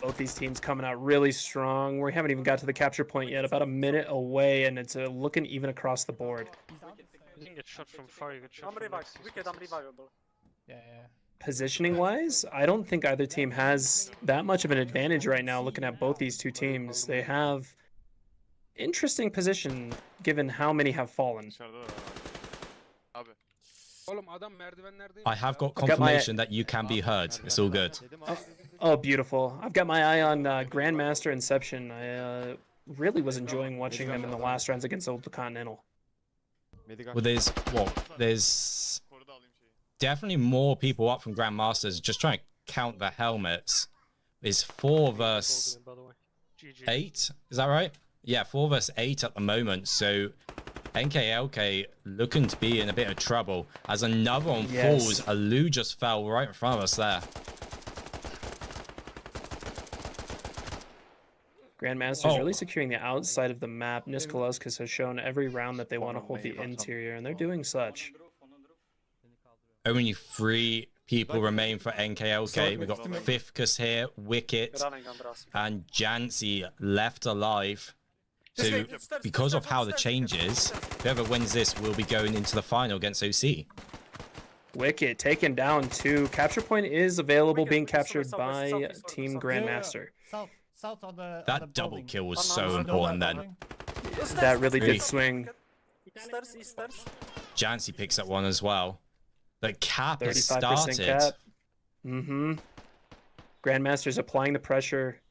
Both these teams coming out really strong. We haven't even got to the capture point yet. About a minute away, and it's looking even across the board. You can get shot from far, you get shot from Positioning-wise, I don't think either team has that much of an advantage right now looking at both these two teams. They have interesting position given how many have fallen. I have got confirmation that you can be heard. It's all good. Oh, beautiful. I've got my eye on Grandmaster Inception. really was enjoying watching them in the last rounds against Old Continental. Well, there's definitely more people up from Grandmasters just trying to count the helmets. There's 4 versus 8. Is that right? Yeah, 4 versus 8 at the moment. So NKLK looking to be in a bit of trouble as another one falls. Alu just fell right in front of us there. Grandmasters really securing the outside of the map. Niskalauskas has shown every round that they want to hold the interior, and they're doing such. Only 3 people remain for NKLK. We've got Fifkus here, Wicket, and Jancy left alive. So, because of how the change is, whoever wins this will be going into the final against OC. Wicket taken down too. Capture point is available, being captured by Team Grandmaster. That double kill was so important then. That really did swing. Jancy picks up one as well. The cap has 35% started. cap. Grandmaster's applying the pressure.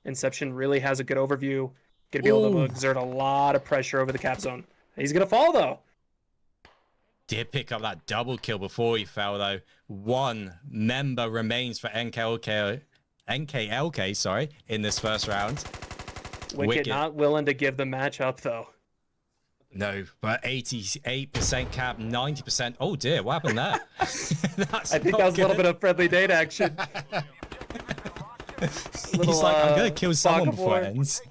Inception really has a good overview. Gonna be able to exert a lot of pressure over the cap zone. He's gonna fall though. Did pick up that double kill before he fell though. 1 member remains for NKLK, sorry, in this first round. Wicket not willing to give the match up though. No, but 88% cap, 90%. Oh dear, what happened there? I think that was a little bit of friendly date action. He's like, I'm gonna kill someone before it ends.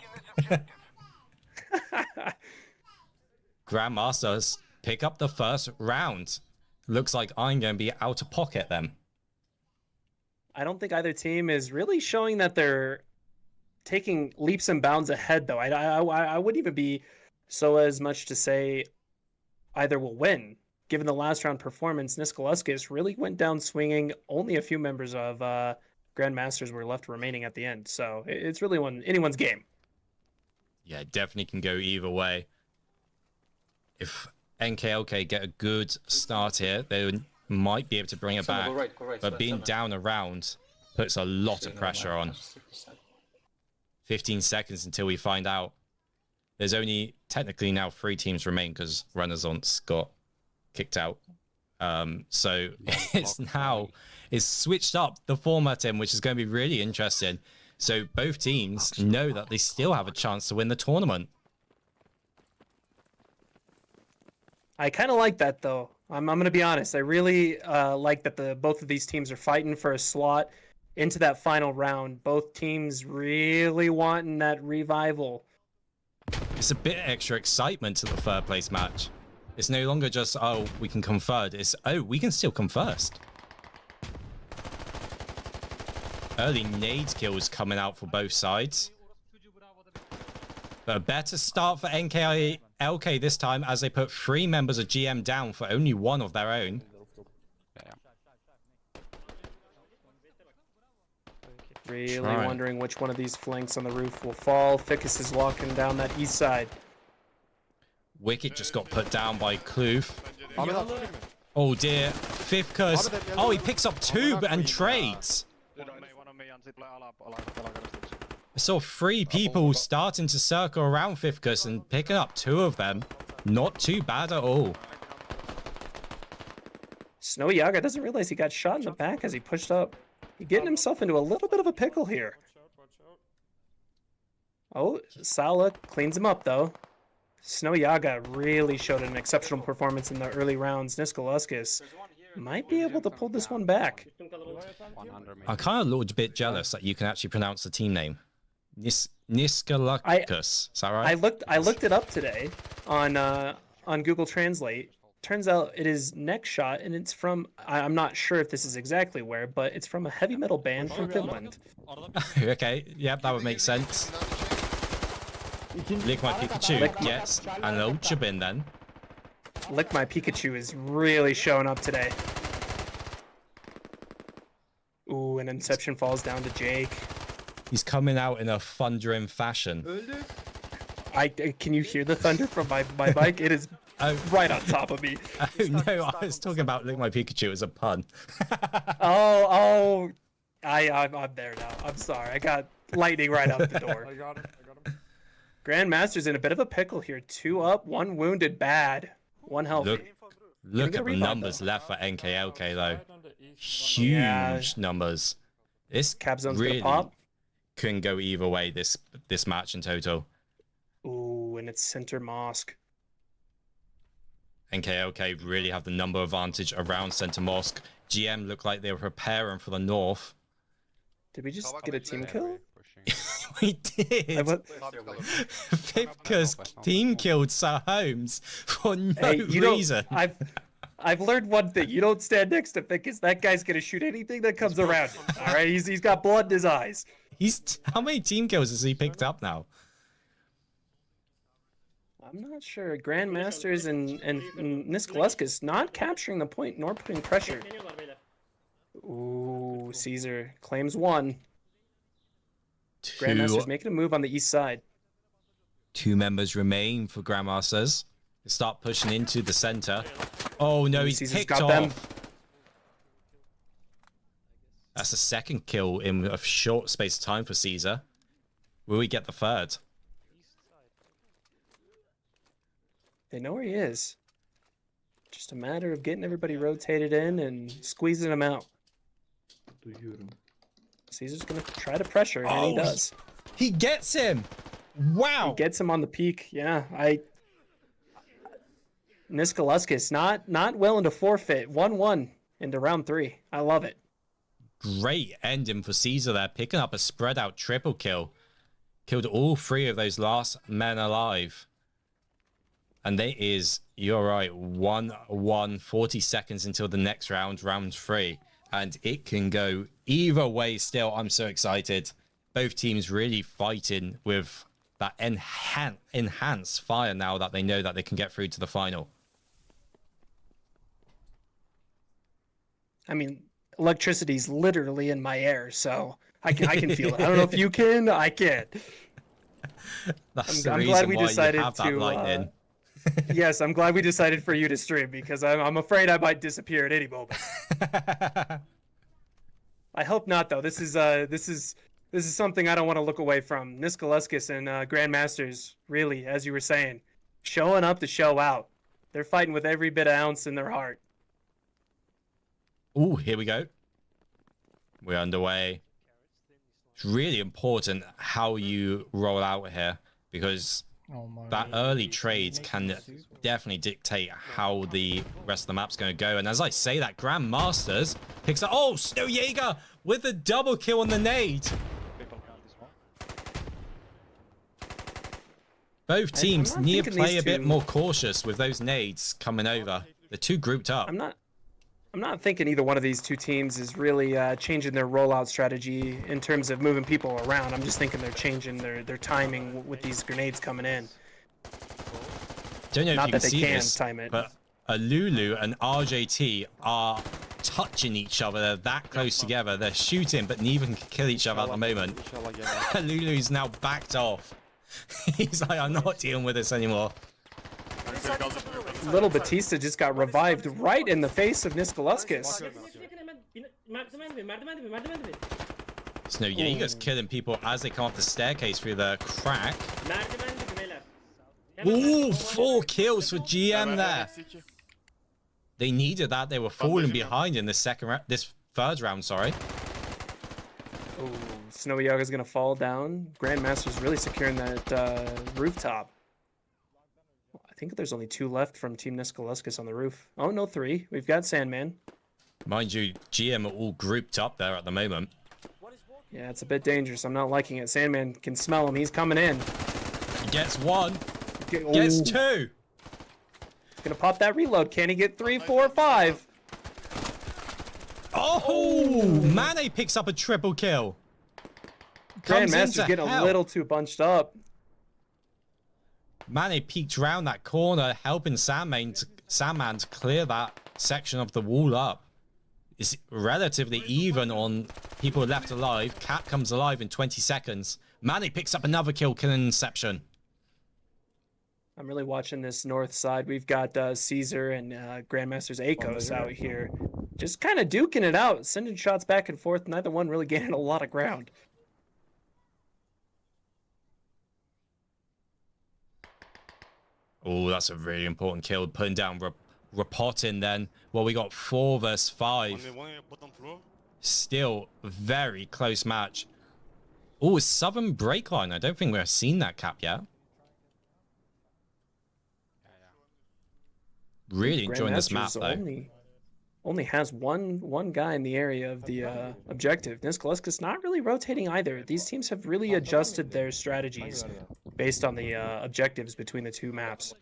Grandmasters pick up the first round. Looks like I'm going to be out of pocket then. I don't think either team is really showing that they're taking leaps and bounds ahead, though. I wouldn't even be so as much to say either will win. Given the last round performance, Niskalauskas really went down swinging. Only a few members of Grandmasters were left remaining at the end. So it's really anyone's game. Yeah, definitely can go either way. If NKLK get a good start here, they might be able to bring it back. But being down a round puts a lot of pressure on. 15 seconds until we find out. There's only technically now 3 teams remain because Renaissance got kicked out. So it's switched up the format in, which is going to be really interesting. So both teams know that they still have a chance to win the tournament. I kind of like that, though. I'm going to be honest. I really like that both of these teams are fighting for a slot into that final round. Both teams really wanting that revival. It's a bit extra excitement to the third place match. It's no longer just, oh, we can come third. It's, oh, we can still come first. Early nade kills coming out for both sides. But a better start for NKLK this time as they put 3 members of GM down for only 1 of their own. Really wondering which one of these flanks on the roof will fall. Fickus is locking down that east side. Wicket just got put down by Kloof. Oh dear. Fifkus. Oh, he picks up 2 and trades. I saw 3 people starting to circle around Fifkus and picking up 2 of them. Not too bad at all. Snowy Yaga doesn't realize he got shot in the back as he pushed up. He's getting himself into a little bit of a pickle here. Oh, Sala cleans him up though. Snowy Yaga really showed an exceptional performance in the early rounds. Niskalauskas might be able to pull this one back. I'm kind of a little bit jealous that you can actually pronounce the team name. Niskalauskas. Is that right? I looked it up today on Google Translate. Turns out it is Neck Shot, and it's from, I'm not sure if this is exactly where, but it's from a heavy metal band from Finland. Okay, yep, that would make sense. Lick My Pikachu, yes, and Ulchabin then. Lick My Pikachu is really showing up today. Ooh, and Inception falls down to Jake. He's coming out in a thundering fashion. Can you hear the thunder from my bike? It is right on top of me. Oh no, I was talking about Lick My Pikachu as a pun. I'm there now. I'm sorry. I got lightning right out the door. I got him. Grandmaster's in a bit of a pickle here. 2 up, 1 wounded, bad. 1 healthy. Look get at a the rebound, numbers left for NKLK though. Huge Yeah. numbers. This Cap zone's really gonna pop. can go either way. This match in total. Ooh, and it's center mosque. NKLK really have the number advantage around center mosque. GM look like they were preparing for the north. Did we just get a team kill? We did. Fifka's team killed Sir Holmes for no Hey, you don't- reason. I've learned one thing. You don't stand next to Fick, 'cause that guy's gonna shoot anything that comes around him. All right, he's got blood in his eyes. How many team kills has he picked up now? I'm not sure. Grandmasters and Niskoluskas not capturing the point nor putting pressure. Ooh, Caesar claims 1. Grandmasters making a move on the east side. 2 members remain for Grandmasters. They start pushing into the center. Oh no, he's Caesar's picked got off. them. That's the 2nd kill in a short space of time for Caesar. Will we get the 3rd? They know where he is. Just a matter of getting everybody rotated in and squeezing him out. Caesar's gonna try to pressure, and he does. He gets him. Wow. He gets him on the peak. Yeah, Niskoluskas not willing to forfeit. 1-1 into round 3. I love it. Great ending for Caesar there, picking up a spread out triple kill. Killed all 3 of those last men alive. And that is, you're right, 1-1, 40 seconds until the next round, round 3. And it can go either way still. I'm so excited. Both teams really fighting with that enhanced fire now that they know that they can get through to the final. I mean, electricity's literally in my air, so I can feel it. I don't know if you can. I can. That's I'm the glad reason we why decided you have that to. lightning. Yes, I'm glad we decided for you to stream because I'm afraid I might disappear at any moment. I hope not, though. This is something I don't want to look away from. Niskoluskas and Grandmasters, really, as you were saying, showing up to show out. They're fighting with every bit of ounce in their heart. Ooh, here we go. We're underway. It's really important how you roll out here because that early trades can definitely dictate how the rest of the map's going to go. And as I say that, Grandmasters picks up... Oh, Snow Jaeger with a double kill on the nade. Both teams not need to thinking play these a bit two- more cautious with those nades coming over. They're too grouped up. I'm not thinking either one of these two teams is really changing their rollout strategy in terms of moving people around. I'm just thinking they're changing their timing with these grenades coming in. Don't know if Not you that can they see can this, time it. but Lulu and RJT are touching each other. They're that close together. They're shooting, but neither can kill each other at the moment. Lulu's now backed off. He's like, I'm not dealing with this anymore. Little Batista just got revived right in the face of Niskoluskas. Snow Jaeger's killing people as they come up the staircase through the crack. Ooh, 4 kills for GM there. They needed that. They were falling behind in this third round, sorry. Oh, Snow Yaga's gonna fall down. Grandmaster's really securing that rooftop. I think there's only 2 left from Team Niskoluskas on the roof. Oh no, 3. We've got Sandman. Mind you, GM are all grouped up there at the moment. Yeah, it's a bit dangerous. I'm not liking it. Sandman can smell him. He's coming in. He gets 1. Gets 2. He's gonna pop that reload. Can he get 3, 4, 5? Oh, Mane picks up a triple kill. Comes Grandmaster's into getting help. a little too bunched up. Mane peeked round that corner, helping Sandman to clear that section of the wall up. It's relatively even on people left alive. Cat comes alive in 20 seconds. Mane picks up another kill, killing Inception. I'm really watching this north side. We've got Caesar and Grandmaster's Akos out here. Just kind of duking it out, sending shots back and forth. Neither one really gaining a lot of ground. Oh, that's a really important kill. Putting down Rapotin then. Well, we got 4 versus 5. Still very close match. Oh, Southern Breakline. I don't think we've seen that cap yet. Really enjoying this map, though. Only has one guy in the area of the objective. Niskoluskas not really rotating either. These teams have really adjusted their strategies based on the objectives between the two maps.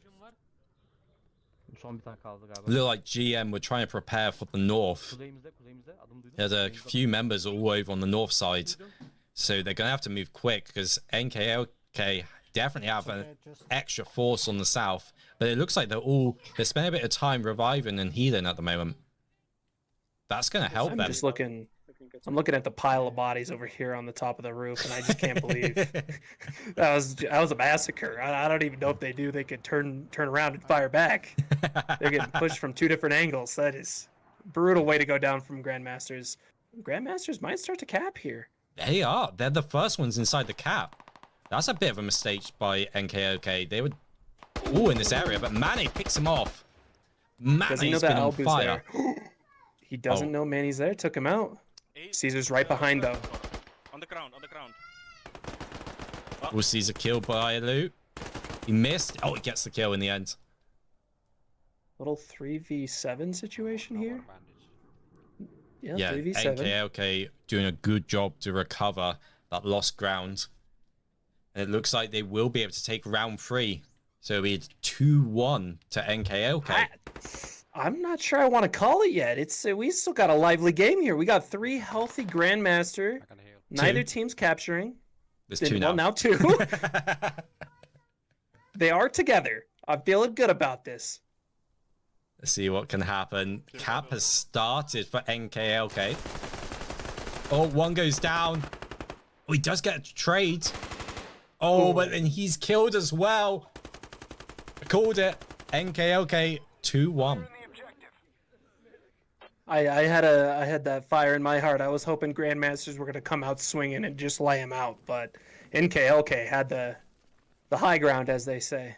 Look like GM were trying to prepare for the north. There's a few members all over on the north side, so they're gonna have to move quick because NKLK definitely have an extra force on the south. But it looks like they're spending a bit of time reviving and healing at the moment. That's gonna help them. I'm looking at the pile of bodies over here on the top of the roof, and I just can't believe that was a massacre. I don't even know if they could turn around and fire back. They're getting pushed from 2 different angles. That is a brutal way to go down from Grandmasters. Grandmasters might start to cap here. They are. They're the first ones inside the cap. That's a bit of a mistake by NKOK. They were in this area, but Mane picks him off. Mane's been on fire. He doesn't know Manny's there. Took him out. Caesar's right behind, though. On the ground. Will Caesar killed by Loot? He missed. Oh, he gets the kill in the end. Little 3v7 situation here. Yeah, 3v7. NKLK doing a good job to recover that lost ground. And it looks like they will be able to take round 3. So it'll be 2-1 to NKLK. I'm not sure I want to call it yet. We still got a lively game here. We got 3 healthy Grandmaster. Neither team's capturing. There's 2 now. Well, now 2. They are together. I'm feeling good about this. Let's see what can happen. Cap has started for NKLK. Oh, one goes down. Oh, he does get a trade. Oh, but then he's killed as well. I called it. NKLK 2-1. I had that fire in my heart. I was hoping Grandmasters were going to come out swinging and just lay him out, but NKLK had the high ground, as they say.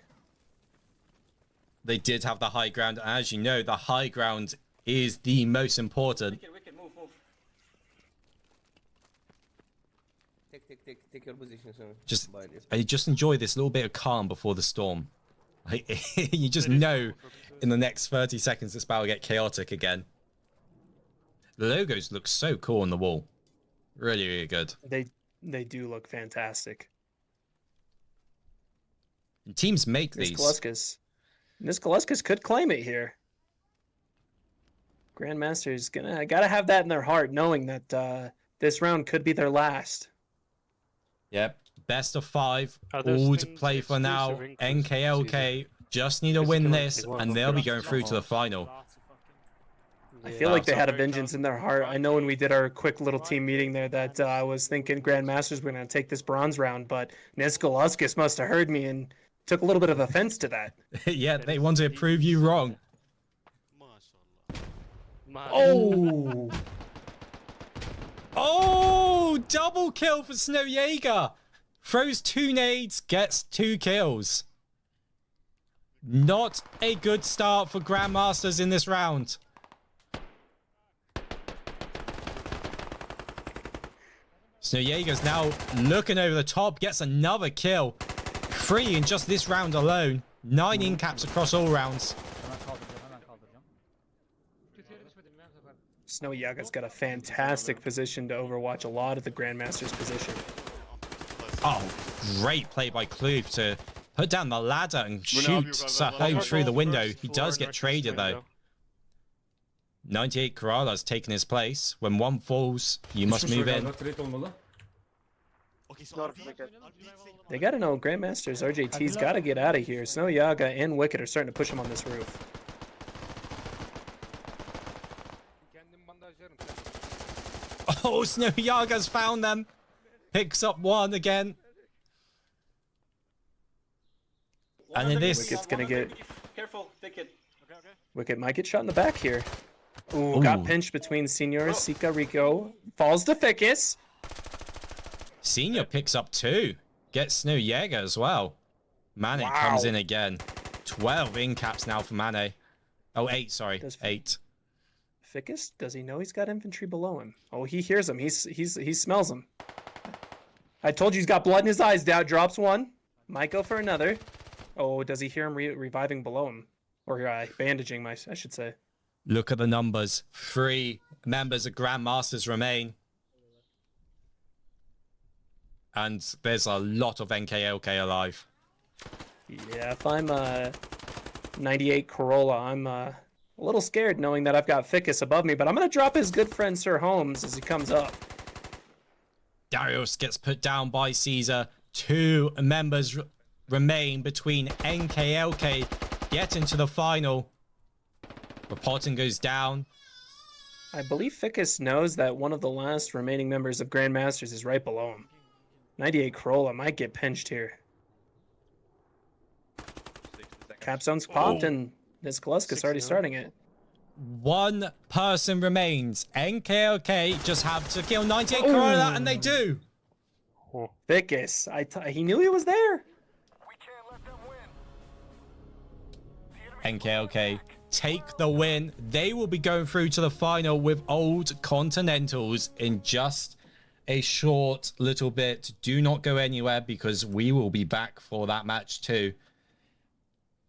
They did have the high ground, and as you know, the high ground is the most important. Wicked, move. Take your position, sir. I just enjoy this little bit of calm before the storm. You just know in the next 30 seconds this battle will get chaotic again. The logos look so cool on the wall. Really, really good. They do look fantastic. And teams make these. Niskoluskas could claim it here. Grandmaster's gotta have that in their heart, knowing that this round could be their last. Yep. Best of 5. All to play for now. NKLK just need to win this, and they'll be going through to the final. I feel like they had a vengeance in their heart. I know when we did our quick little team meeting there that I was thinking Grandmasters were going to take this bronze round, but Niskoluskas must have heard me and took a little bit of offense to that. Yeah, they wanted to prove you wrong. Oh! Oh! Double kill for Snow Jaeger! Throws 2 nades, gets 2 kills. Not a good start for Grandmasters in this round. Snow Jaeger's now looking over the top, gets another kill. 3 in just this round alone. 9 in caps across all rounds. Snow Jaeger's got a fantastic position to overwatch a lot of the Grandmaster's position. Oh, great play by Kloof to put down the ladder and shoot Sahome through the window. He does get traded though. 98 Kerala's taken his place. When one falls, you must move in. They gotta know Grandmasters, RJT's gotta get out of here. Snow Jaeger and Wicked are starting to push him on this roof. Oh, Snow Jaeger's found them. Picks up 1 again. And then this... Wicked's gonna get... Careful, Wicked. Wicked might get shot in the back here. Ooh, got pinched between Senior, Sika, Rico. Falls to Ficus. Senior picks up 2. Gets Snow Jaeger as well. Manic comes in again. 12 in caps now for Mane. Oh, 8, sorry. 8. Ficus, does he know he's got infantry below him? Oh, he hears him. He smells him. I told you he's got blood in his eyes. Down drops one. Might go for another. Oh, does he hear him reviving below him? Or bandaging, I should say. Look at the numbers. 3 members of Grandmasters remain. And there's a lot of NKLK alive. Yeah, if I'm 98 Corolla, I'm a little scared knowing that I've got Ficus above me, but I'm going to drop his good friend Sir Holmes as he comes up. Darius gets put down by Caesar. 2 members remain between NKLK getting to the final. Reporting goes down. I believe Ficus knows that one of the last remaining members of Grandmasters is right below him. 98 Corolla might get pinched here. Capstone's popped and Niskoluskas already starting it. 1 person remains. NKLK just have to kill 98 Corolla, and they do. Ficus, he knew he was there. NKLK take the win. They will be going through to the final with Old Continentals in just a short little bit. Do not go anywhere because we will be back for that match too.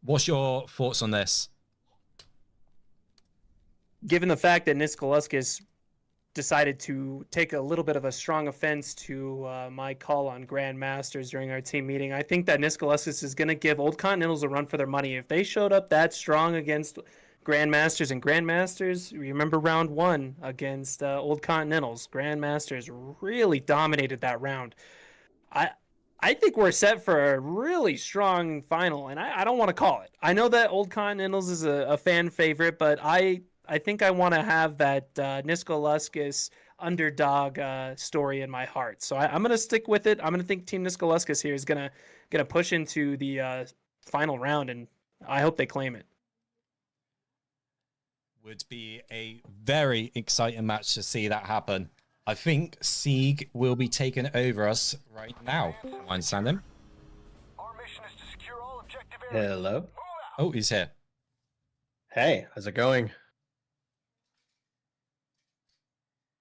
What's your thoughts on this? Given the fact that Niskoluskas decided to take a little bit of a strong offense to my call on Grandmasters during our team meeting, I think that Niskoluskas is going to give Old Continentals a run for their money. If they showed up that strong against Grandmasters, and Grandmasters, remember round 1 against Old Continentals, Grandmasters really dominated that round. I think we're set for a really strong final, and I don't want to call it. I know that Old Continentals is a fan favorite, but I think I want to have that Niskoluskas underdog story in my heart. So I'm going to stick with it. I'm going to think Team Niskoluskas here is going to push into the final round, and I hope they claim it. Would be a very exciting match to see that happen. I think Sieg will be taking over us right now. I understand him. Hello. Oh, he's here. Hey, how's it going?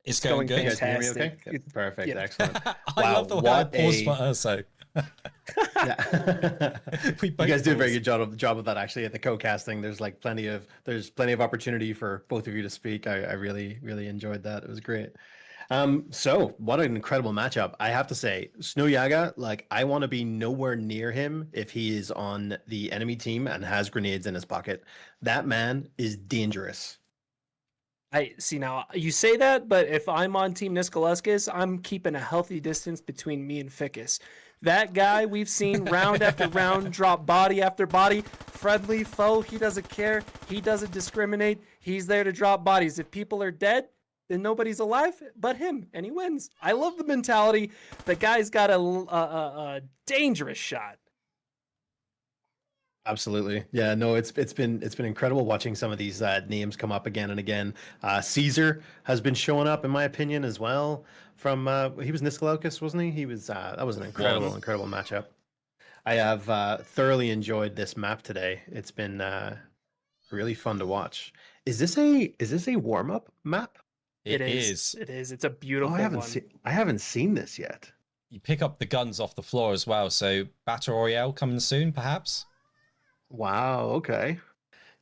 It's going good. You guys hear me okay? Yeah, perfect. Yeah. Excellent. I love the way I paused for Urso. Yeah. You guys do a very good job of that actually at the co-casting. There's plenty of opportunity for both of you to speak. I really enjoyed that. It was great. So what an incredible matchup. I have to say, Snowyaga, I want to be nowhere near him if he is on the enemy team and has grenades in his pocket. That man is dangerous. I see now you say that, but if I'm on Team Niskoluskas, I'm keeping a healthy distance between me and Ficus. That guy we've seen round after round drop body after body, friendly foe. He doesn't care. He doesn't discriminate. He's there to drop bodies. If people are dead, then nobody's alive but him, and he wins. I love the mentality. The guy's got a dangerous shot. Absolutely. Yeah, no, it's been incredible watching some of these names come up again and again. Caesar has been showing up in my opinion as well from he was Niskoluskas, wasn't he? He was that was an incredible matchup. I have thoroughly enjoyed this map today. It's been really fun to watch. Is this a warm-up map? It is. It is. It's a beautiful I haven't seen this yet. You pick up the guns off the floor as well, so Battle Royale coming soon, perhaps? Wow. Okay.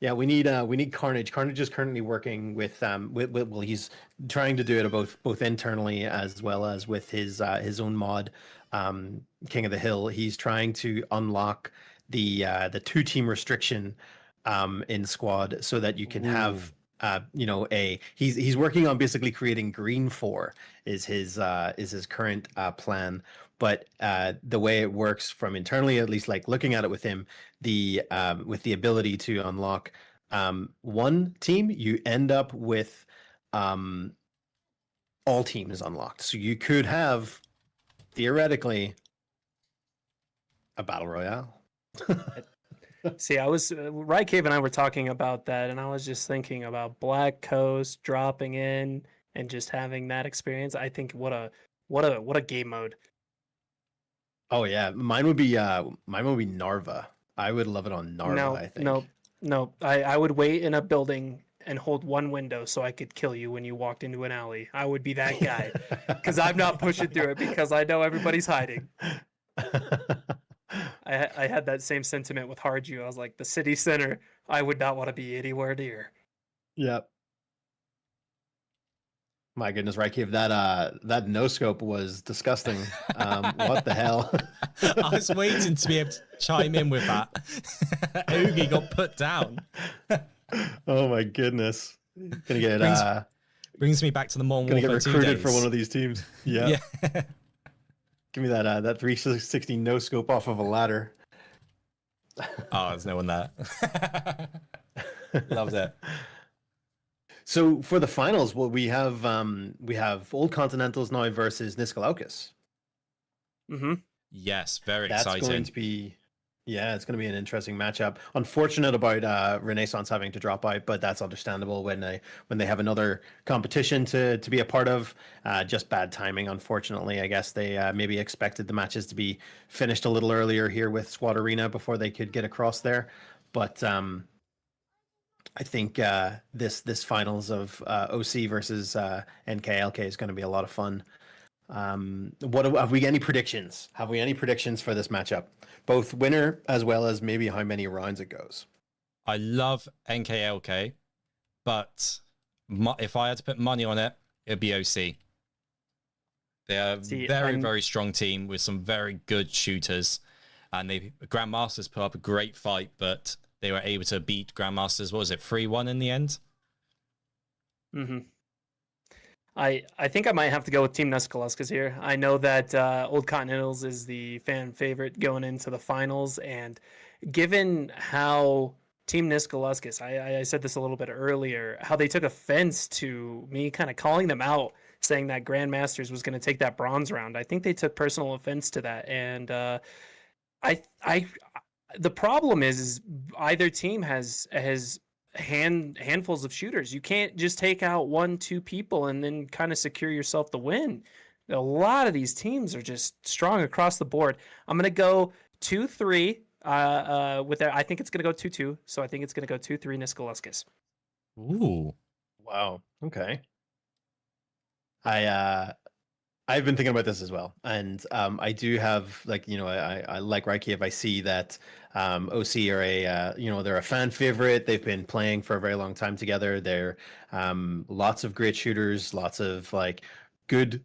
Yeah, we need Carnage. Carnage is currently working with well, he's trying to do it both internally as well as with his own mod, King of the Hill. He's trying to unlock the 2-team restriction in squad so that you can have he's working on basically creating Green 4 is his current plan. But the way it works from internally, at least looking at it with him, with the ability to unlock one team, you end up with all teams unlocked. So you could have theoretically a battle royale. See, I was Right Cave and I were talking about that, and I was just thinking about Black Coast dropping in and just having that experience. I think what a game mode. Oh yeah, mine would be Narva. I would love it on Narva. No, I think. no. I would wait in a building and hold one window so I could kill you when you walked into an alley. I would be that guy because I'm not pushing through it because I know everybody's hiding. I had that same sentiment with Hardju. I was like, the city center, I would not want to be anywhere near. Yep. My goodness, Rykev, that no scope was disgusting. What the hell? I was waiting to be able to chime in with that. Oogie got put down. Oh my goodness. Gonna get brings me back to the Modern gonna get Warfare 2 recruited days. for one of these teams. Yeah. Give me that 360 no scope off of a ladder. Oh, there's no one there. Loved it. So for the finals, well, we have Old Continentals now versus Niskalaukas. Mm-hmm. Yes, very That's exciting. going to be, it's going to be an interesting matchup. Unfortunate about Renaissance having to drop out, but that's understandable when they have another competition to be a part of. Just bad timing, unfortunately. I guess they maybe expected the matches to be finished a little earlier here with Squad Arena before they could get across there. But I think this finals of OC versus NKLK is going to be a lot of fun. Have we any predictions? Have we any predictions for this matchup? Both winner as well as maybe how many rounds it goes. I love NKLK, but if I had to put money on it, it'd be OC. They're a very strong team with some very good shooters, and Grandmasters put up a great fight, but they were able to beat Grandmasters. What was it, 3-1 in the end? Mm-hmm. I think I might have to go with Team Niskalaukas here. I know that Old Continentals is the fan favorite going into the finals, and given how Team Niskalaukas, I said this a little bit earlier, how they took offense to me kind of calling them out, saying that Grandmasters was going to take that bronze round. I think they took personal offense to that, and the problem is either team has handfuls of shooters. You can't just take out 1-2 people and then kind of secure yourself the win. A lot of these teams are just strong across the board. I'm gonna go 2-3 with that. I think it's gonna go 2-2. So I think it's gonna go 2-3 Niskalaukas. Ooh, wow. Okay. I've been thinking about this as well, and I do have I like Reiki. If I see that OC are they're a fan favorite. They've been playing for a very long time together. They're lots of great shooters, lots of good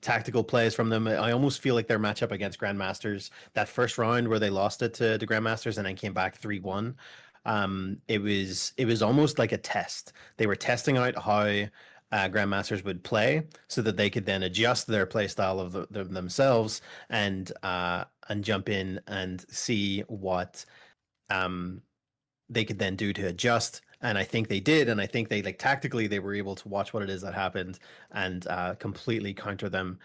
tactical plays from them. I almost feel like their matchup against Grandmasters, that first round where they lost it to Grandmasters and then came back 3-1. It was almost like a test. They were testing out how Grandmasters would play so that they could then adjust their play style of themselves and jump in and see what they could then do to adjust. And I think they did, and I think they tactically they were able to watch what it is that happened and completely counter them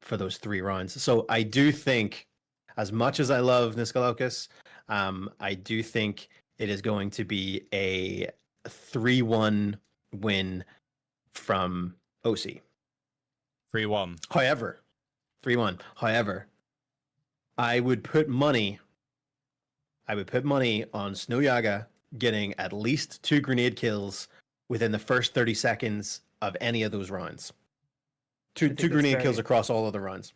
for those 3 rounds. So I do think, as much as I love Niskalaukas, I do think it is going to be a 3-1 win from OC. 3-1. However, 3-1. However, I would put money on Snowyaga getting at least 2 grenade kills within the first 30 seconds of any of those rounds. Two grenade kills across all of the rounds.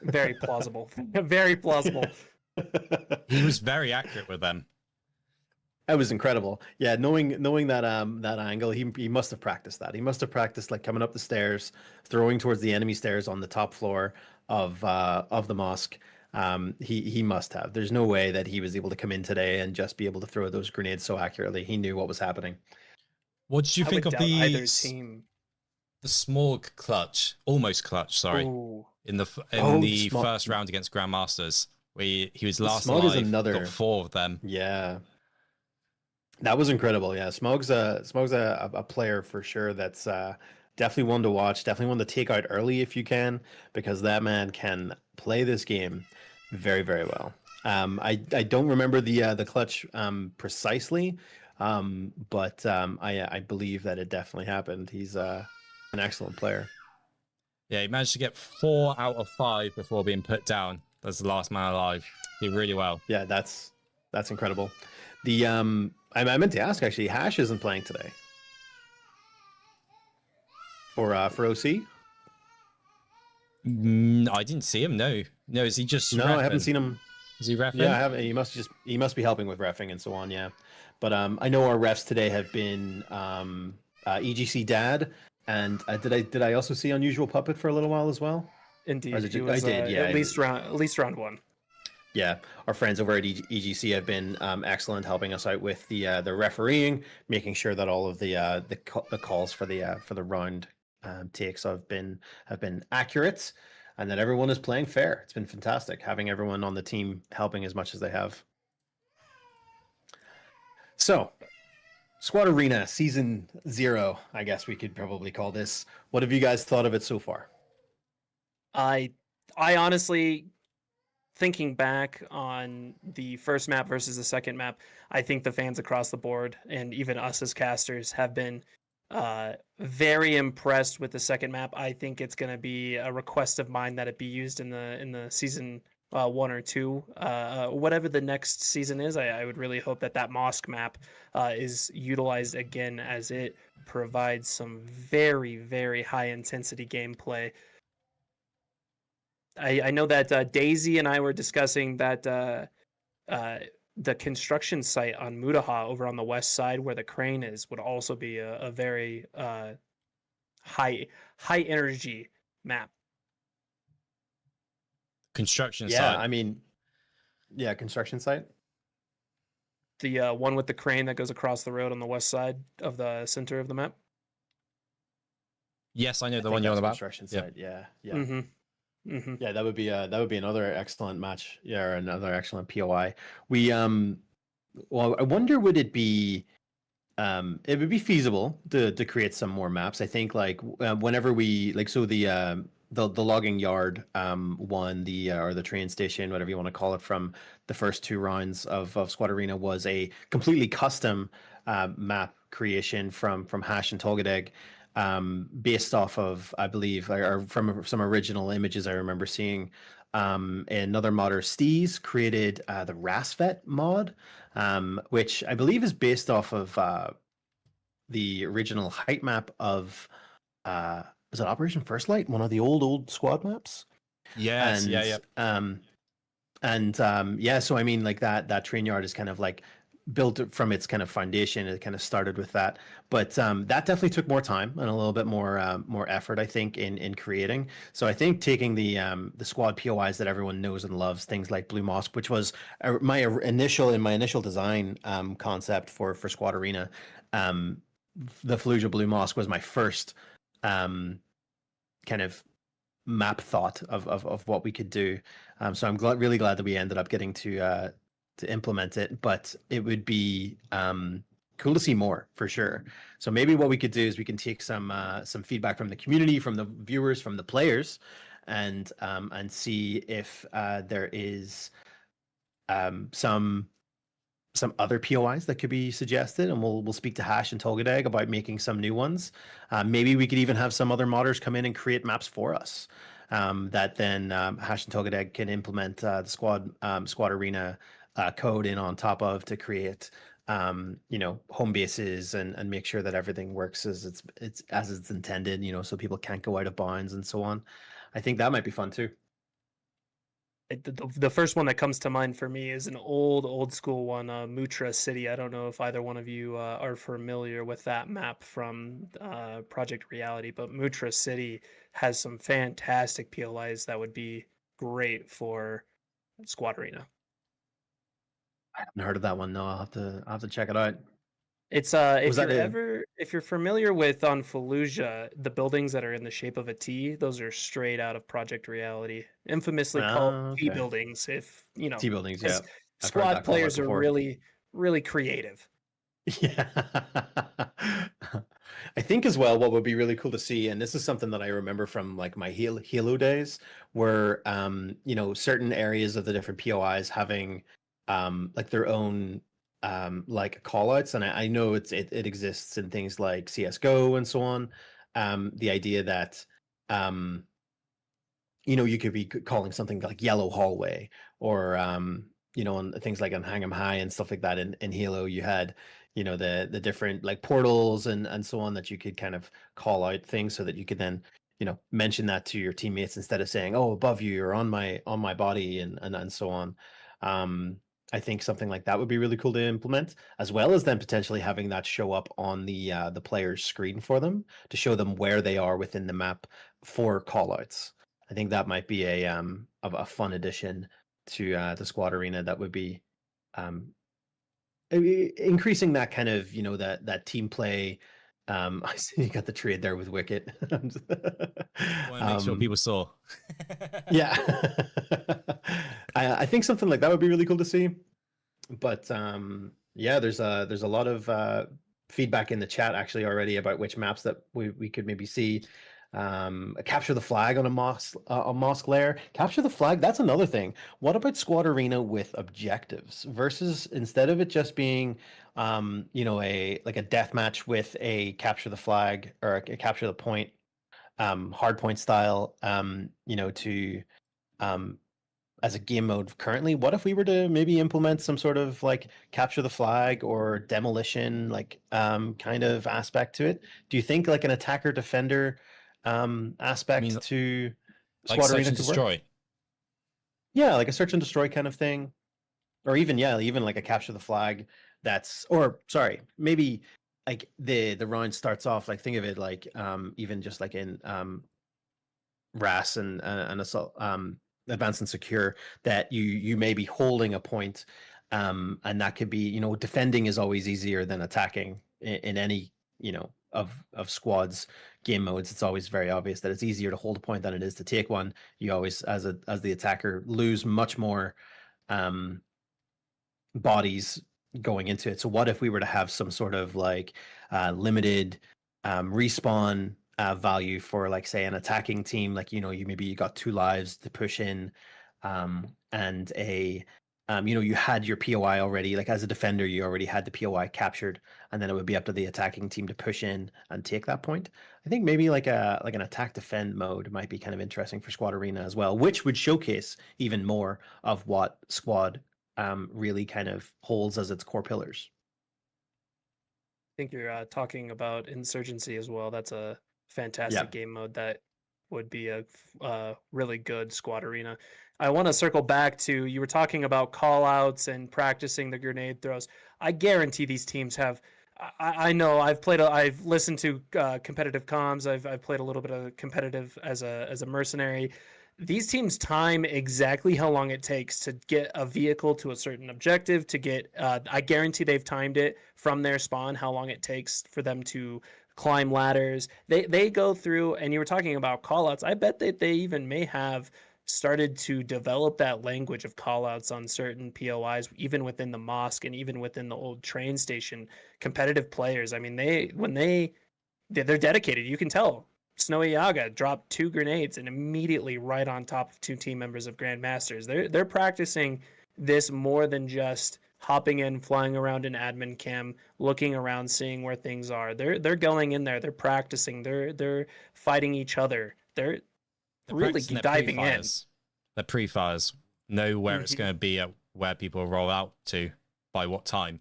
Very plausible. Very plausible. He was very accurate with them. That was incredible. Yeah, knowing that that angle, he must have practiced that. He must have practiced coming up the stairs, throwing towards the enemy stairs on the top floor of the mosque. He must have. There's no way that he was able to come in today and just be able to throw those grenades so accurately. He knew what was happening. What did you think of either team? The Smog clutch, almost clutch, sorry, Ooh. in the first round against Grandmasters, where he was last Smog alive, is another, got 4 of them. Yeah. That was incredible. Yeah, Smog's a player for sure. That's definitely one to watch. Definitely one to take out early if you can, because that man can play this game very, very well. I don't remember the clutch precisely, but I believe that it definitely happened. He's an excellent player. Yeah, he managed to get 4 out of 5 before being put down. That's the last man alive. Did really well. Yeah, that's That's incredible. The I meant to ask actually, Hash isn't playing today for OC. I didn't see him. No, is he just? No, reffing? I haven't seen him. Is he reffing? Yeah, I haven't. He must be helping with reffing and so on. Yeah, but I know our refs today have been EGC Dad, and did I also see Unusual Puppet for a little while as well? Indeed, Or is it he ju- was, I did. Yeah, at least round one. Yeah, our friends over at EGC have been excellent, helping us out with the refereeing, making sure that all of the calls for the round takes have been accurate, and that everyone is playing fair. It's been fantastic having everyone on the team helping as much as they have. So, Squad Arena Season 0, I guess we could probably call this. What have you guys thought of it so far? I honestly, thinking back on the first map versus the second map, I think the fans across the board and even us as casters have been very impressed with the second map. I think it's going to be a request of mine that it be used in the season 1 or 2, whatever the next season is. I would really hope that mosque map is utilized again, as it provides some very, very high intensity gameplay. I know that Daisy and I were discussing that the construction site on Mutaha over on the west side where the crane is would also be a very high energy map. Construction Yeah, site. I mean, yeah, construction site. The one with the crane that goes across the road on the west side of the center of the map. Yes, I know the think one you're on that's about. construction Yeah. site. Yeah. Mm-hmm. Mm-hmm. Yeah, that would be another excellent match. Yeah, or another excellent POI. We well, I wonder would it be feasible to create some more maps. I think like whenever we like the logging yard one, or the train station, whatever you want to call it, from the first 2 rounds of Squad Arena was a completely custom map creation from Hash and Tolgadeg, based off of, I believe, or from some original images I remember seeing. Another modder, Steez, created the Rasvet mod, which I believe is based off of the original height map of was it Operation First Light, one of the old squad maps? Yes, And, yeah, so I mean, like that train yard is kind of like built from its kind of foundation. It kind of started with that, but that definitely took more time and a little bit more effort, I think, in creating. So I think taking the squad POIs that everyone knows and loves, things like Blue Mosque, which was my initial design concept for Squad Arena. The Fallujah Blue Mosque was my first kind of map thought of what we could do. So I'm really glad that we ended up getting to implement it, but it would be cool to see more for sure. So maybe what we could do is we can take some feedback from the community, from the viewers, from the players, and see if there is some other POIs that could be suggested, and we'll speak to Hash and Tolgadeg about making some new ones. Maybe we could even have some other modders come in and create maps for us, that then Hash and Tolgadeg can implement the Squad Arena code in on top of, to create home bases and make sure that everything works as it's intended, so people can't go out of bounds and so on. I think that might be fun too. The first one that comes to mind for me is an old school one, Mutra City. I don't know if either one of you are familiar with that map from Project Reality, but Mutra City has some fantastic POIs that would be great for Squad Arena. I haven't heard of that one. No, I'll have to check it out. It's if you're familiar with on Fallujah, the buildings that are in the shape of a T, those are straight out of Project Reality, infamously called T okay. buildings. If you know, T buildings, 'cause yeah. I've heard Squad that called players are before. really creative. Yeah. I think as well, what would be really cool to see, and this is something that I remember from like my Halo days, were certain areas of the different POIs having like their own like callouts, and I know it exists in things like CS:GO and so on. The idea that you could be calling something like Yellow Hallway, or you know, on things like on Hang 'em High and stuff like that in Halo, you had, you know, the different like portals and so on that you could kind of call out things so that you could then, you know, mention that to your teammates instead of saying, "Oh, above you or on my body," and so on. I think something like that would be really cool to implement, as well as then potentially having that show up on the player's screen for them to show them where they are within the map for callouts. I think that might be a fun addition to the Squad Arena that would be increasing that kind of, you know, that team play. I see you got the trade there with Wicket. Want to make sure people saw. Yeah. I think something like that would be really cool to see. But yeah, there's a lot of feedback in the chat actually already about which maps that we could maybe see. Capture the flag on a mosque lair. Capture the flag, that's another thing. What about Squad Arena with objectives versus, instead of it just being you know, a death match with a capture the flag or a capture the point, hard point style, you know, to as a game mode currently, what if we were to maybe implement some sort of like capture the flag or demolition like kind of aspect to it? Do you think like an attacker defender aspect to like Squad search Arena and could work? destroy? Yeah, like a search and destroy kind of thing. Or even like a capture the flag that's, or sorry, maybe like the round starts off like, think of it like even just like in RAS and assault, advanced and secure, that you may be holding a point, and that could be, you know, defending is always easier than attacking in any, you know, of squads game modes. It's always very obvious that it's easier to hold a point than it is to take one. You always, as the attacker, lose much more bodies going into it. So what if we were to have some sort of like limited respawn value for, like, say, an attacking team, like, you know, you got 2 lives to push in, and a you know, you had your POI already, like as a defender you already had the POI captured, and then it would be up to the attacking team to push in and take that point. I think maybe like an attack defend mode might be kind of interesting for Squad Arena as well, which would showcase even more of what Squad really kind of holds as its core pillars. I think you're talking about Insurgency as well. That's a fantastic game mode that would be a really good Squad Arena. I want to circle back to, you were talking about call-outs and practicing the grenade throws. I guarantee these teams have, I know I've listened to competitive comms. I've played a little bit of competitive as a mercenary. These teams time exactly how long it takes to get a vehicle to a certain objective, to get, I guarantee they've timed it from their spawn, how long it takes for them to climb ladders. They go through, and you were talking about callouts. I bet that they even may have started to develop that language of callouts on certain POIs, even within the mosque and even within the old train station. Competitive players, I mean, they're dedicated. You can tell. Snowy Yaga dropped 2 grenades and immediately right on top of 2 team members of Grandmasters. They're practicing this more than just hopping in, flying around in admin cam, looking around, seeing where things are. They're going in there. They're practicing. They're fighting each other. They're really diving in. The pre-fires know where it's going to be, at where people roll out to, by what time.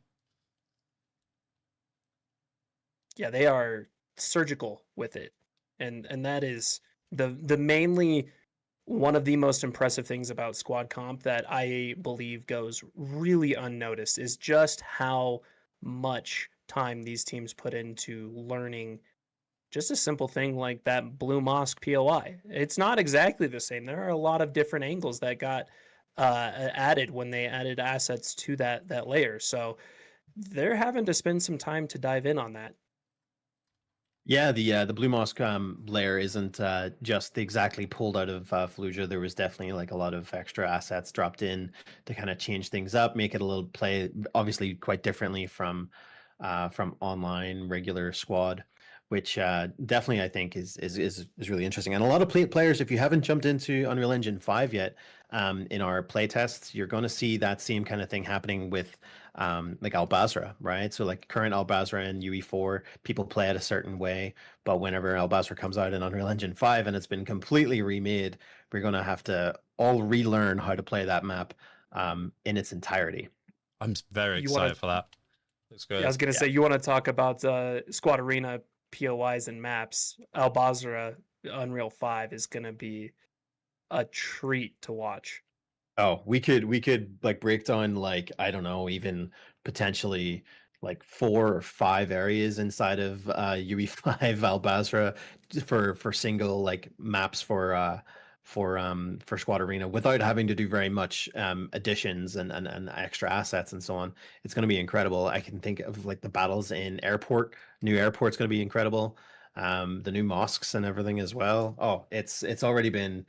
Yeah, they are surgical with it. And that is the mainly one of the most impressive things about Squad Comp that I believe goes really unnoticed, is just how much time these teams put into learning just a simple thing like that Blue Mosque POI. It's not exactly the same. There are a lot of different angles that got added when they added assets to that layer. So they're having to spend some time to dive in on that. Yeah, the Blue Mosque layer isn't just exactly pulled out of Fallujah. There was definitely like a lot of extra assets dropped in to kind of change things up, make it a little play, obviously quite differently from online regular Squad, which definitely I think is really interesting. And a lot of players, if you haven't jumped into Unreal Engine 5 yet, in our playtests, you're going to see that same kind of thing happening with like Al-Basra, right? So like current Al-Basra and UE4, people play it a certain way, but whenever Al-Basra comes out in Unreal Engine 5 and it's been completely remade, we're going to have to all relearn how to play that map in its entirety. I'm very You wanna- excited for that. Looks good. Yeah, I was gonna say you want to talk about Squad Arena POIs and maps. Al Basra Unreal 5 is gonna be a treat to watch. Oh, we could like break down like I don't know, even potentially like 4 or 5 areas inside of UE5 Al Basra for single like maps for Squad Arena without having to do very much additions and extra assets and so on. It's going to be incredible. I can think of like the battles in Airport. New Airport's going to be incredible. The new mosques and everything as well. Oh, it's already been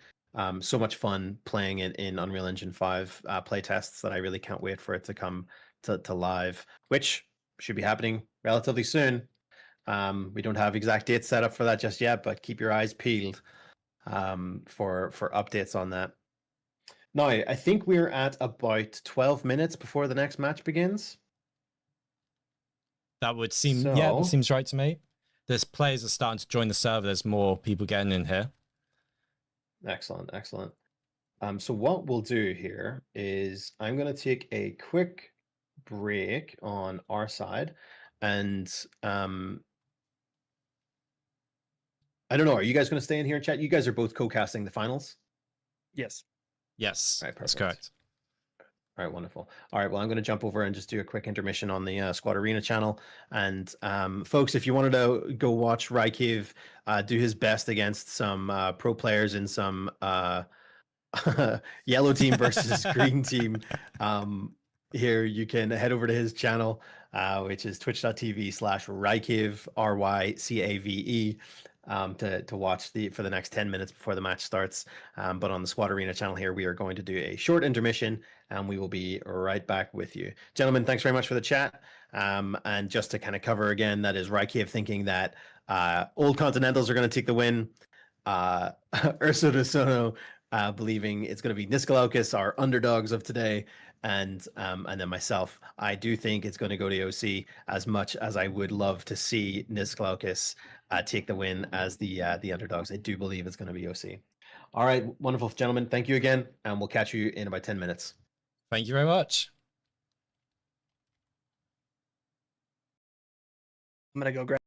so much fun playing it in Unreal Engine 5 playtests that I really can't wait for it to come to live, which should be happening relatively soon. We don't have exact dates set up for that just yet, but keep your eyes peeled for updates on that. Now, I think we're at about 12 minutes before the next match begins. That would seem So- yeah, that seems right to me. There's players are starting to join the server. There's more people getting in here. Excellent, excellent. So what we'll do here is I'm going to take a quick break on our side, and I don't know. Are you guys going to stay in here and chat? You guys are both co-casting the finals. Yes. Yes, All right, that's perfect. correct. All right, wonderful. All right, well, I'm going to jump over and just do a quick intermission on the Squad Arena channel. And folks, if you wanted to go watch Rykiv do his best against some pro players in some yellow team versus green team, here you can head over to his channel, which is twitch.tv/Rykiv, RYCAVE. To watch for the next 10 minutes before the match starts. But on the Squad Arena channel here, we are going to do a short intermission, and we will be right back with you. Gentlemen, thanks very much for the chat. And just to kind of cover again, that is Rykiv thinking that Old Continentals are going to take the win. Urso de Sono believing it's going to be Niskalaukas, our underdogs of today. And then myself, I do think it's going to go to OC, as much as I would love to see Niskalaukas take the win as the underdogs. I do believe it's going to be OC. All right, wonderful, gentlemen. Thank you again, and we'll catch you in about 10 minutes. Thank you very much. I'm gonna go grab.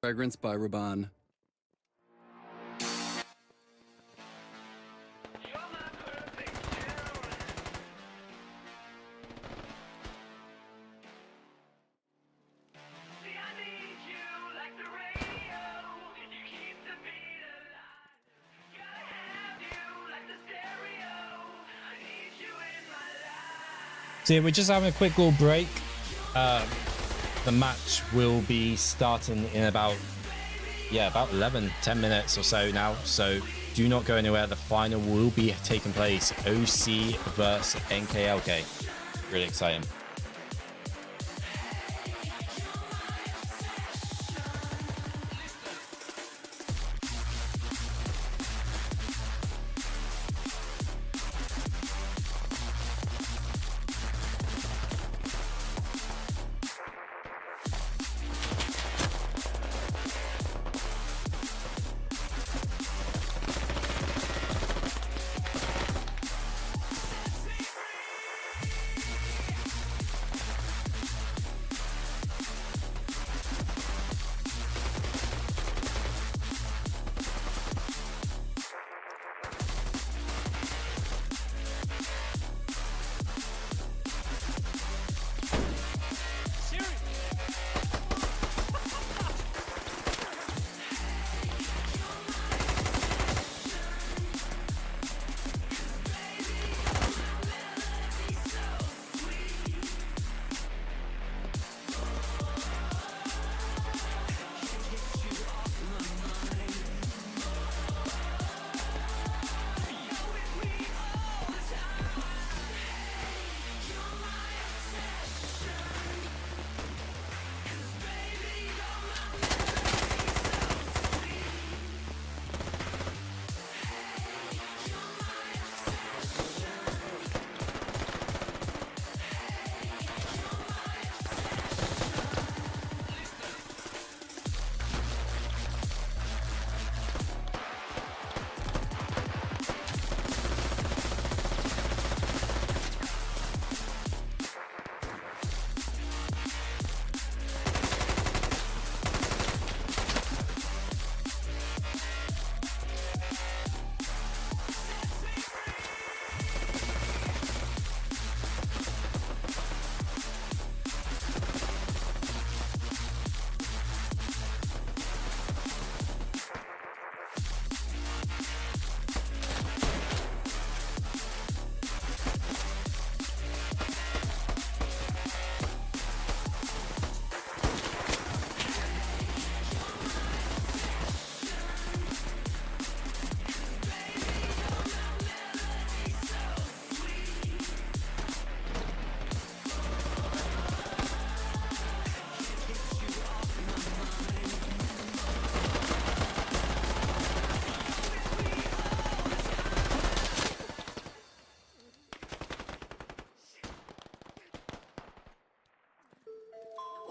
Fragrance by Raban. So yeah, we're just having a quick little break. The match will be starting in about 10 minutes or so now. So do not go anywhere. The final will be taking place. OC versus NKLK. Really exciting.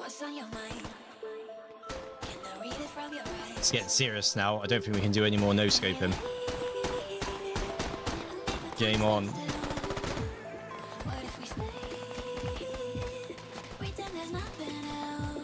What's on your mind? Can I read it from your eyes? It's getting serious now. I don't think we can do any more no-scoping. Game on. What if we stay? Pretend there's nothing else.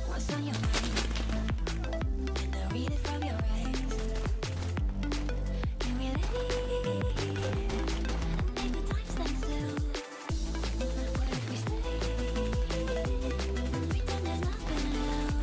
What's on your mind? Can I read it from your eyes? Can we leave? Make the time stand still. What if we stay? Pretend there's nothing else.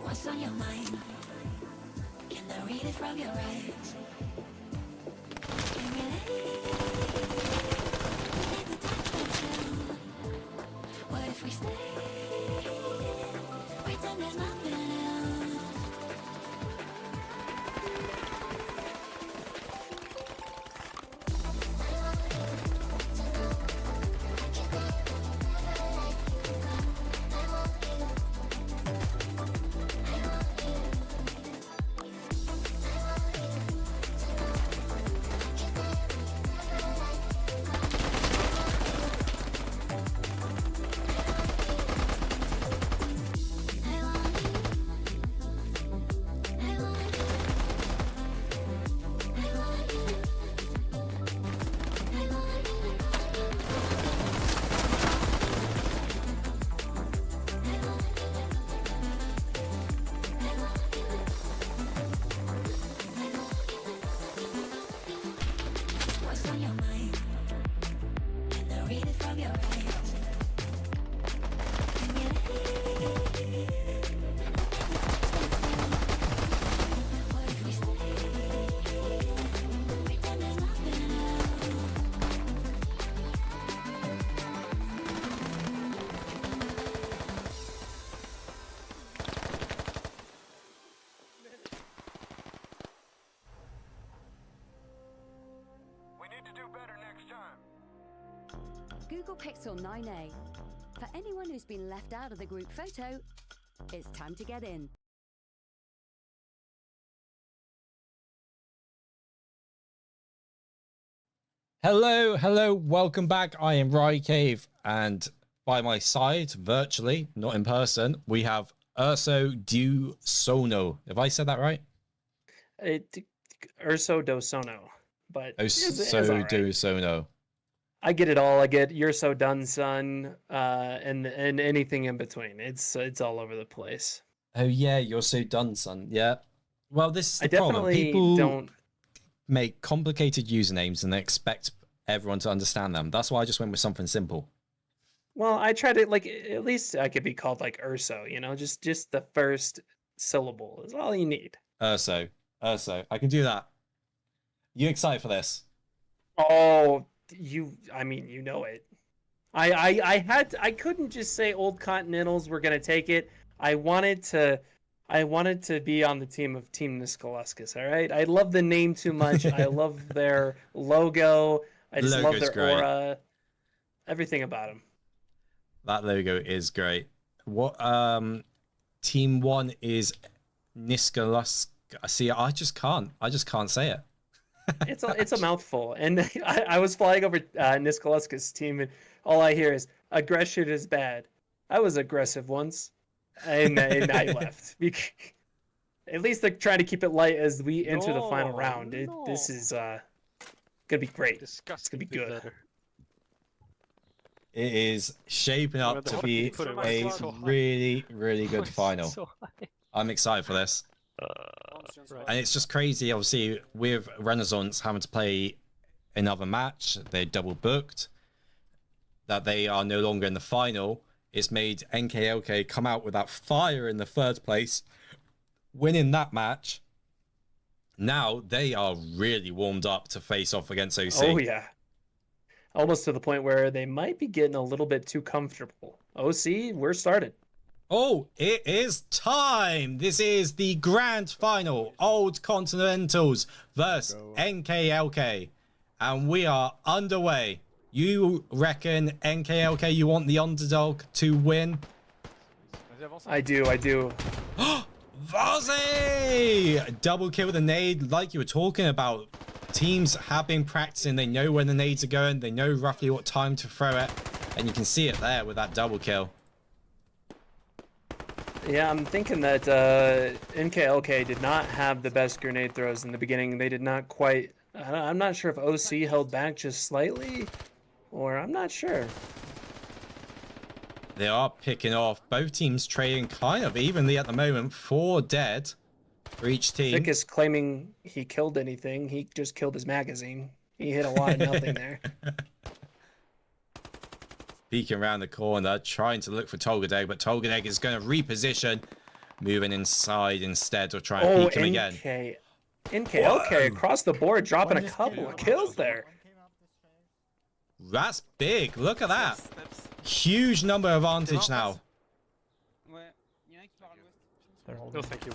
What's on your mind? Can I read it from your eyes? Can we leave? Make the time stand still. What if we stay? Pretend there's nothing else. What's on your mind? Can I read it from your eyes? Can we leave? What if we stay? Pretend there's nothing else. Google Pixel 9a. For anyone who's been left out of the group photo, it's time to get in. Hello, welcome back. I am Rye Cave, and by my side, virtually, not in person, we have Urso du Sono. Have I said that right? Urso do Sono, but it's Urso all right. du Sono. I get it all. I get "You're So Done, Son," and anything in between. It's all over the place. Oh yeah, you're so done, son. Yeah. Well, this is the I problem. definitely People don't. make complicated usernames and they expect everyone to understand them. That's why I just went with something simple. Well, I try to at least I could be called like Urso. Just the first syllable is all you need. Urso. I can do that. You excited for this? Oh, I mean, you know it. I couldn't just say Old Continentals were gonna take it. I wanted to be on the team of Team Niskoluskas, all right? I love the name too much. I love their logo. I just love their great. aura. Everything about them. That logo is great. What team 1 is Niskoluskas. See, I just can't say it. It's a mouthful. And I was flying over Niskoluskas' team, and all I hear is aggression is bad. I was aggressive once, and I left. At least they're trying to keep it light as we enter the final round. This is gonna be great. It's Disgusting. gonna be good. It is shaping up to be a really, really good final. I'm excited for this. And it's just crazy, obviously, with Renaissance having to play another match, they're double booked, that they are no longer in the final. It's made NKLK come out with that fire in the third place, winning that match. Now they are really warmed up to face off against OC. Oh yeah. Almost to the point where they might be getting a little bit too comfortable. OC, we're started. Oh, it is time! This is the grand final. Old Continentals versus NKLK. And we are underway. You reckon NKLK, you want the underdog to win? I do. Vaze! Double kill with a nade, like you were talking about. Teams have been practicing. They know when the nades are going. They know roughly what time to throw it. And you can see it there with that double kill. Yeah, I'm thinking that NKLK did not have the best grenade throws in the beginning. They did not quite... I'm not sure if OC held back just slightly, or I'm not sure. They are picking off. Both teams trading kind of evenly at the moment. 4 dead for each team. Vic is claiming he killed anything. He just killed his magazine. He hit a lot of nothing there. Peeking around the corner, trying to look for Tolgadeg, but Tolgadeg is going to reposition, moving inside instead of trying to peek him again. NKLK across the board, dropping a couple of kills there. That's big. Look at that. Huge number advantage now. No, thank you.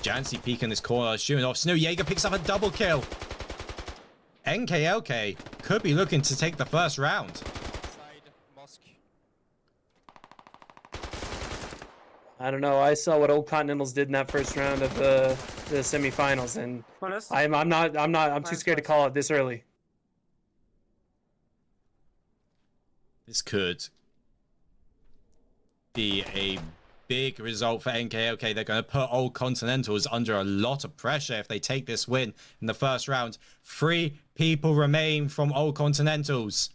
Jancy peeking this corner, shooting off. Snow Jaeger picks up a double kill. NKLK could be looking to take the first round. I don't know. I saw what Old Continentals did in that first round of the semifinals, and I'm too scared to call it this early. This could be a big result for NKLK. They're going to put Old Continentals under a lot of pressure if they take this win in the first round. 3 people remain from Old Continentals.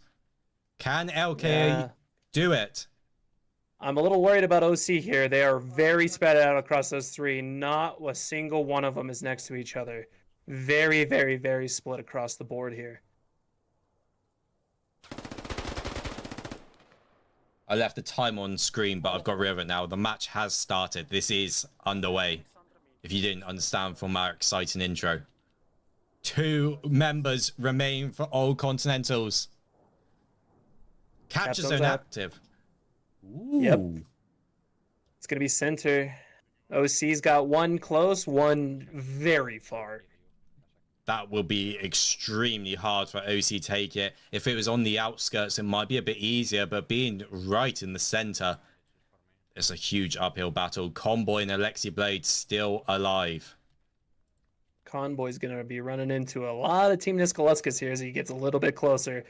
Can LK do it? I'm a little worried about OC here. They are very spread out across those 3. Not a single one of them is next to each other. Very, very, very split across the board here. I left the time on screen, but I've got rid of it now. The match has started. This is underway. If you didn't understand from our exciting intro. 2 members remain for Old Continentals. Capture zone active. Ooh. Yep. It's going to be center. OC's got 1 close, 1 very far. That will be extremely hard for OC to take it. If it was on the outskirts, it might be a bit easier, but being right in the center, it's a huge uphill battle. Conboy and Alexi Blade still alive. Conboy's going to be running into a lot of Team Niskoluskas here as he gets a little bit closer.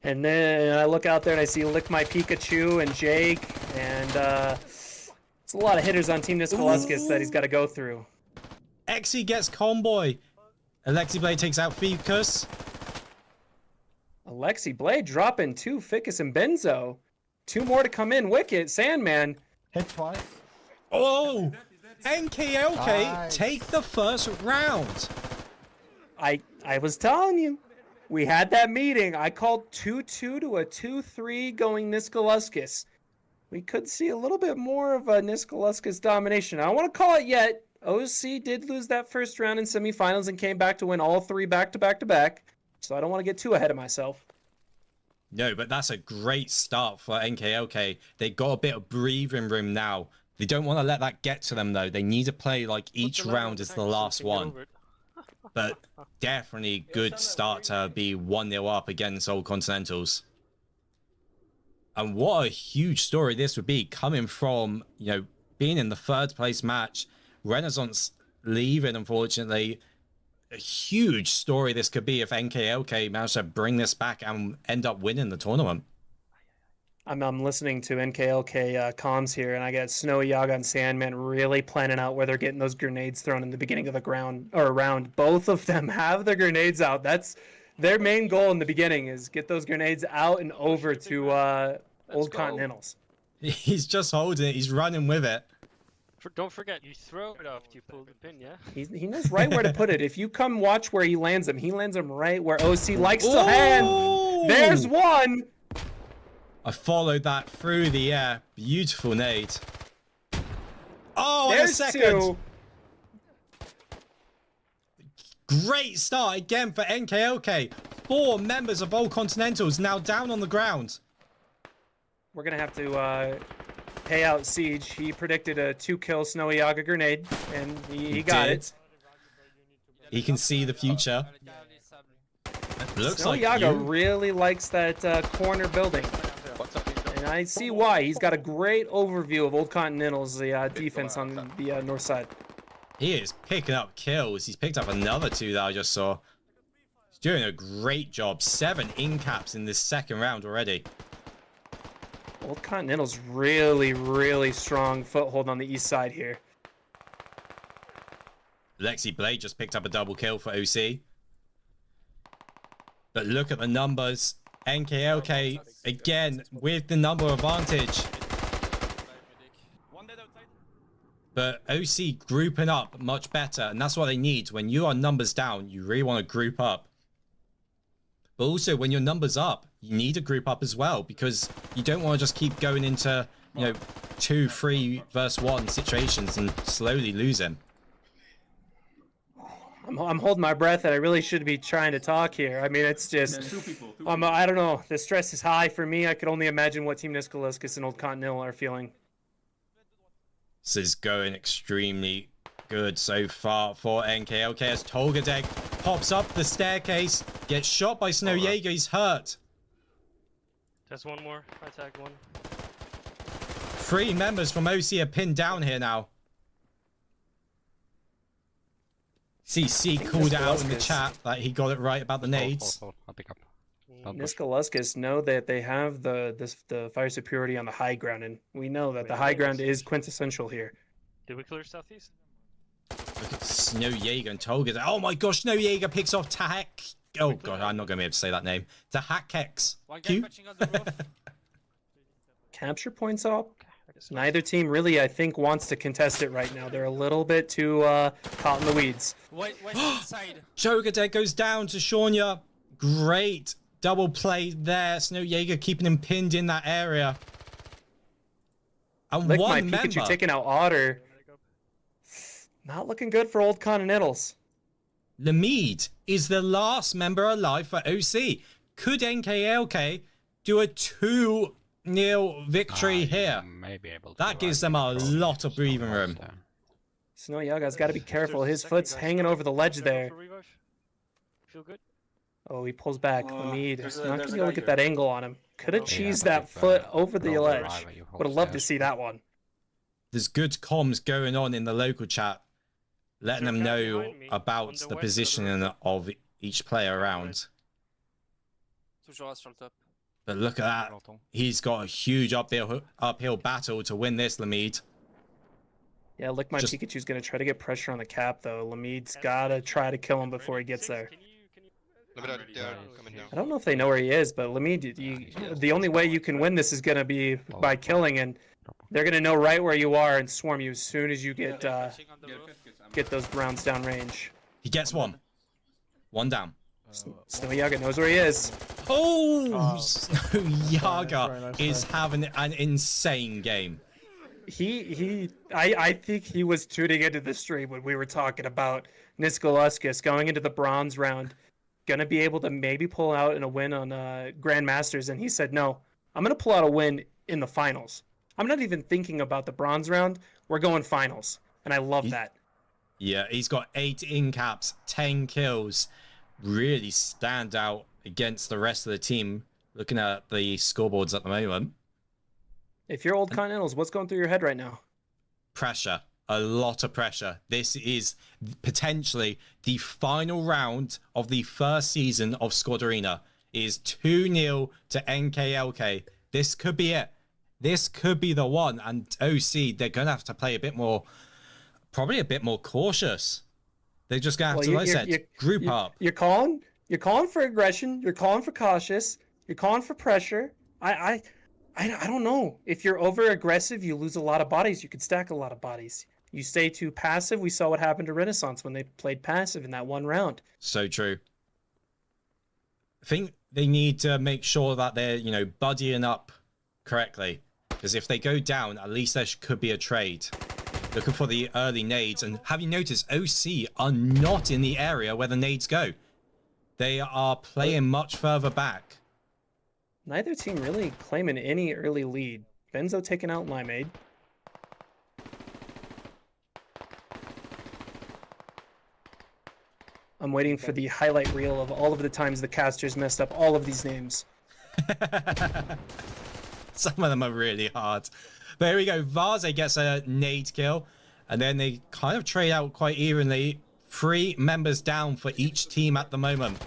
And then I look out there and I see Lick My Pikachu and Jake, and it's a lot of hitters on Team Niskoluskas that he's got to go through. Exy gets Conboy. Alexi Blade takes out Ficus. Alexi Blade dropping 2 Ficus and Benzo. 2 more to come in. Wicket, Sandman. Hit twice. Oh! NKLK take the first round. I was telling you. We had that meeting. I called 2-2 to a 2-3 going Niskoluskas. We could see a little bit more of a Niskoluskas domination. I don't want to call it yet. OC did lose that first round in semifinals and came back to win all 3 back-to-back-to-back. So I don't want to get too ahead of myself. No, but that's a great start for NKLK. They got a bit of breathing room now. They don't want to let that get to them, though. They need to play like each round is the last one. But definitely good start to be 1-0 up against Old Continentals. And what a huge story this would be coming from, you know, being in the 3rd place match. Renaissance leaving, unfortunately. A huge story this could be if NKLK managed to bring this back and end up winning the tournament. I'm listening to NKLK comms here, and I got Snowy Yaga and Sandman really planning out where they're getting those grenades thrown in the beginning of the round. Both of them have the grenades out. That's their main goal in the beginning, is get those grenades out and over to Old Continentals. He's just holding it. He's running with it. Don't forget, you throw it after you pull the pin, yeah? He knows right where to put it. If you come watch where he lands them right where OC likes to hand. There's one. I followed that through the air. Beautiful nade. Oh, in a second. Great start again for NKLK. 4 members of Old Continentals now down on the ground. We're going to have to pay out Siege. He predicted a 2-kill Snowy Yaga grenade, and he got it. He can see the future. Looks Snowy like Yaga really likes that corner building. And I see why. He's got a great overview of Old Continental's defense on the north side. He is picking up kills. He's picked up another 2 that I just saw. He's doing a great job. 7 in-caps in this second round already. Old Continental's really, really strong foothold on the east side here. Lexi Blade just picked up a double kill for OC. But look at the numbers. NKLK, again, with the number advantage. But OC grouping up much better, and that's what they need. When you are numbers down, you really want to group up. But also, when your numbers up, you need to group up as well, because you don't want to just keep going into, 2, 3 versus 1 situations and slowly losing. I'm holding my breath, and I really should be trying to talk here. I mean, it's just, I don't know. The stress is high for me. I could only imagine what Team Niskoluskas and Old Continental are feeling. This is going extremely good so far for NKLK as Tolgadeg pops up the staircase, gets shot by Snow Jaeger. He's hurt. There's one more. I tagged one. 3 members from OC are pinned down here now. CC called out in the chat that he got it right about the nades. I'll pick up. Niskoluskas know that they have the fire superiority on the high ground, and we know that the high ground is quintessential here. Did we clear southeast? Look at Snow Jaeger and Tolga. Oh my gosh, Snow Jaeger picks off Tahak. Oh god, I'm not going to be able to say that name. Tahakkex. Capture points up. Neither team really, I think, wants to contest it right now. They're a little bit too caught in the weeds. Jogadeg goes down to Shaunya. Great double play there. Snow Jaeger keeping him pinned in that area. And Lick one my member Pikachu taking out Otter. Not looking good for Old Continentals. Lamid is the last member alive for OC. Could NKLK do a 2-0 victory here? That gives them a lot of breathing room. Snow Yaga's got to be careful. His foot's hanging over the ledge there. Feel good? Oh, he pulls back. Lamid not going to be able to get that angle on him. Could have cheesed that foot over the ledge. Would have loved to see that one. There's good comms going on in the local chat, letting them know about the positioning of each player around. But look at that. He's got a huge uphill battle to win this, Lamid. Yeah, Lick My Pikachu's going to try to get pressure on the cap, though. Lamid's got to try to kill him before he gets there. I don't know if they know where he is, but Lamid, the only way you can win this is going to be by killing, and they're going to know right where you are and swarm you as soon as you get those rounds down range. He gets one. One down. Snow Yaga knows where he is. Oh, Snow Yaga is having an insane game. I think he was tuning into the stream when we were talking about Niskoluskas going into the bronze round, gonna be able to maybe pull out in a win on Grandmasters, and he said, no, I'm gonna pull out a win in the finals. I'm not even thinking about the bronze round. We're going finals, and I love that. Yeah, he's got 8 in-caps, 10 kills. Really stand out against the rest of the team, looking at the scoreboards at the moment. If you're Old Continentals, what's going through your head right now? Pressure. A lot of pressure. This is potentially the final round of the first season of Squad Arena. It is 2-0 to NKLK. This could be it. This could be the one. And OC, they're going to have to play a bit more, probably a bit more cautious. They're just going to have to, like I said, group up. You're calling for aggression. You're calling for cautious. You're calling for pressure. I don't know. If you're over aggressive, you lose a lot of bodies. You could stack a lot of bodies. You stay too passive. We saw what happened to Renaissance when they played passive in that one round. So true. I think they need to make sure that they're, you know, buddying up correctly. Because if they go down, at least there could be a trade. Looking for the early nades. And have you noticed, OC are not in the area where the nades go. They are playing much further back. Neither team really claiming any early lead. Benzo taking out Limeade. I'm waiting for the highlight reel of all of the times the casters messed up all of these names. Some of them are really hard. But here we go. Vase gets a nade kill. And then they kind of trade out quite evenly. 3 members down for each team at the moment.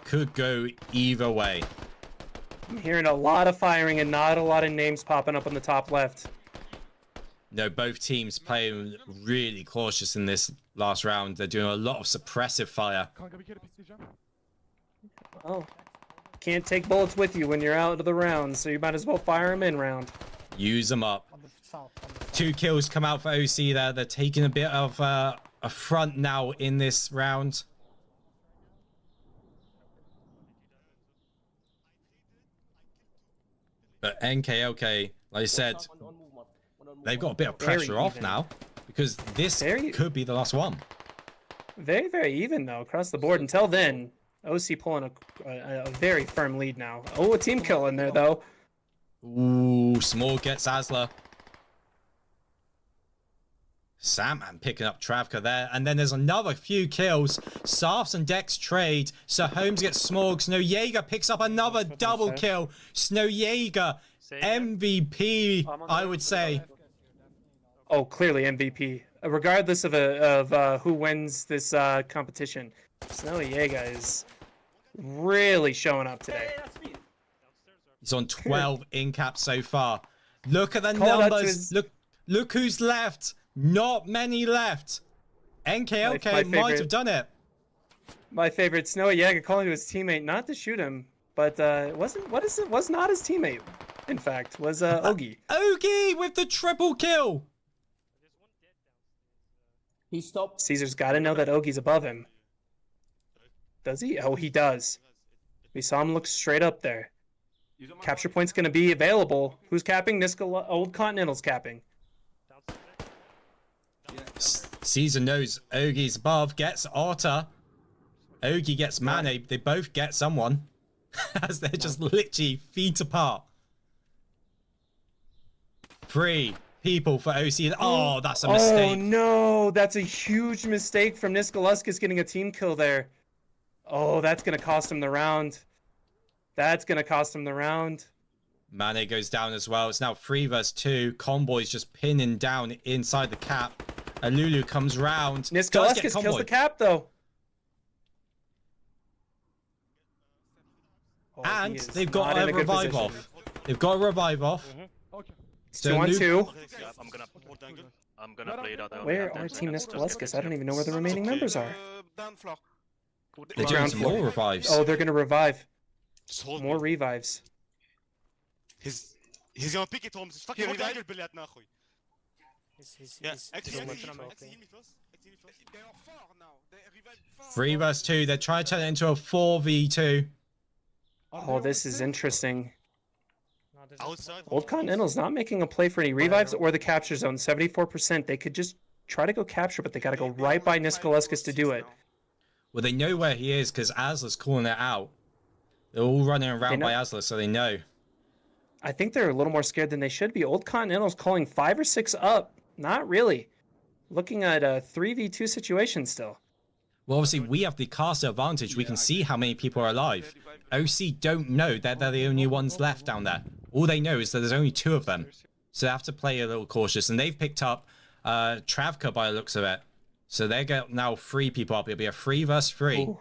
Could go either way. I'm hearing a lot of firing and not a lot of names popping up on the top left. No, both teams playing really cautious in this last round. They're doing a lot of suppressive fire. Oh, can't take bullets with you when you're out of the round, so you might as well fire them in round. Use them up. 2 kills come out for OC there. They're taking a bit of a front now in this round. But NKLK, like I said, they've got a bit of pressure off now because this could be the last one. Very, very even though across the board. Until then, OC pulling a very firm lead now. Oh, a team kill in there though. Ooh, Small gets Asla. Sandman picking up Travka there. And then there's another few kills. Safs and Dex trade. Sir Holmes gets Smorg. Snowjaeger picks up another double kill. Snowjaeger, MVP, I would say. Oh, clearly MVP. Regardless of who wins this competition, Snowjaeger is really showing up today. He's on 12 in cap so far. Look at the numbers. Look who's left. Not many left. NKLK might have done it. My favorite, Snowjaeger calling to his teammate not to shoot him, but was not his teammate. In fact, was Ogi. Ogi with the triple kill. He stopped. Caesar's got to know that Ogi's above him. Does he? Oh, he does. We saw him look straight up there. Capture point's going to be available. Who's capping? Niska, Old Continental's capping. Caesar knows Ogi's above, gets Otter. Ogi gets Mane. They both get someone. As they're just literally feet apart. 3 people for OC. Oh, that's a mistake. Oh, no. That's a huge mistake from Niskaluskas getting a team kill there. Oh, that's going to cost him the round. That's going to cost him the round. Mane goes down as well. It's now 3 versus 2. Convoy's just pinning down inside the cap. Lulu comes round. Niskaluskas kills the cap, though. Oh, and they've got a revive off. They've got a revive off. So 2-on-2. I'm gonna play it out. Where are Team Niskaluskas? I don't even know where the remaining members are. They're doing some more revives. Oh, they're gonna revive. More revives. He's gonna pick it home. Fucking revive بالله ناخوي. Three versus 2. They're trying to turn it into a 4v2. Oh, this is interesting. Old Continental's not making a play for any revives or the capture zone. 74%. They could just try to go capture, but they got to go right by Niskaluskas to do it. Well, they know where he is because Asla's calling it out. They're all running around by Asla, so they know. I think they're a little more scared than they should be. Old Continental's calling 5 or 6 up. Not really. Looking at a 3v2 situation still. Well, obviously, we have the caster advantage. We can see how many people are alive. OC don't know that they're the only ones left down there. All they know is that there's only 2 of them. So they have to play a little cautious. And they've picked up Travka by the looks of it. So they got now 3 people up. It'll be a 3 versus 3. Ooh.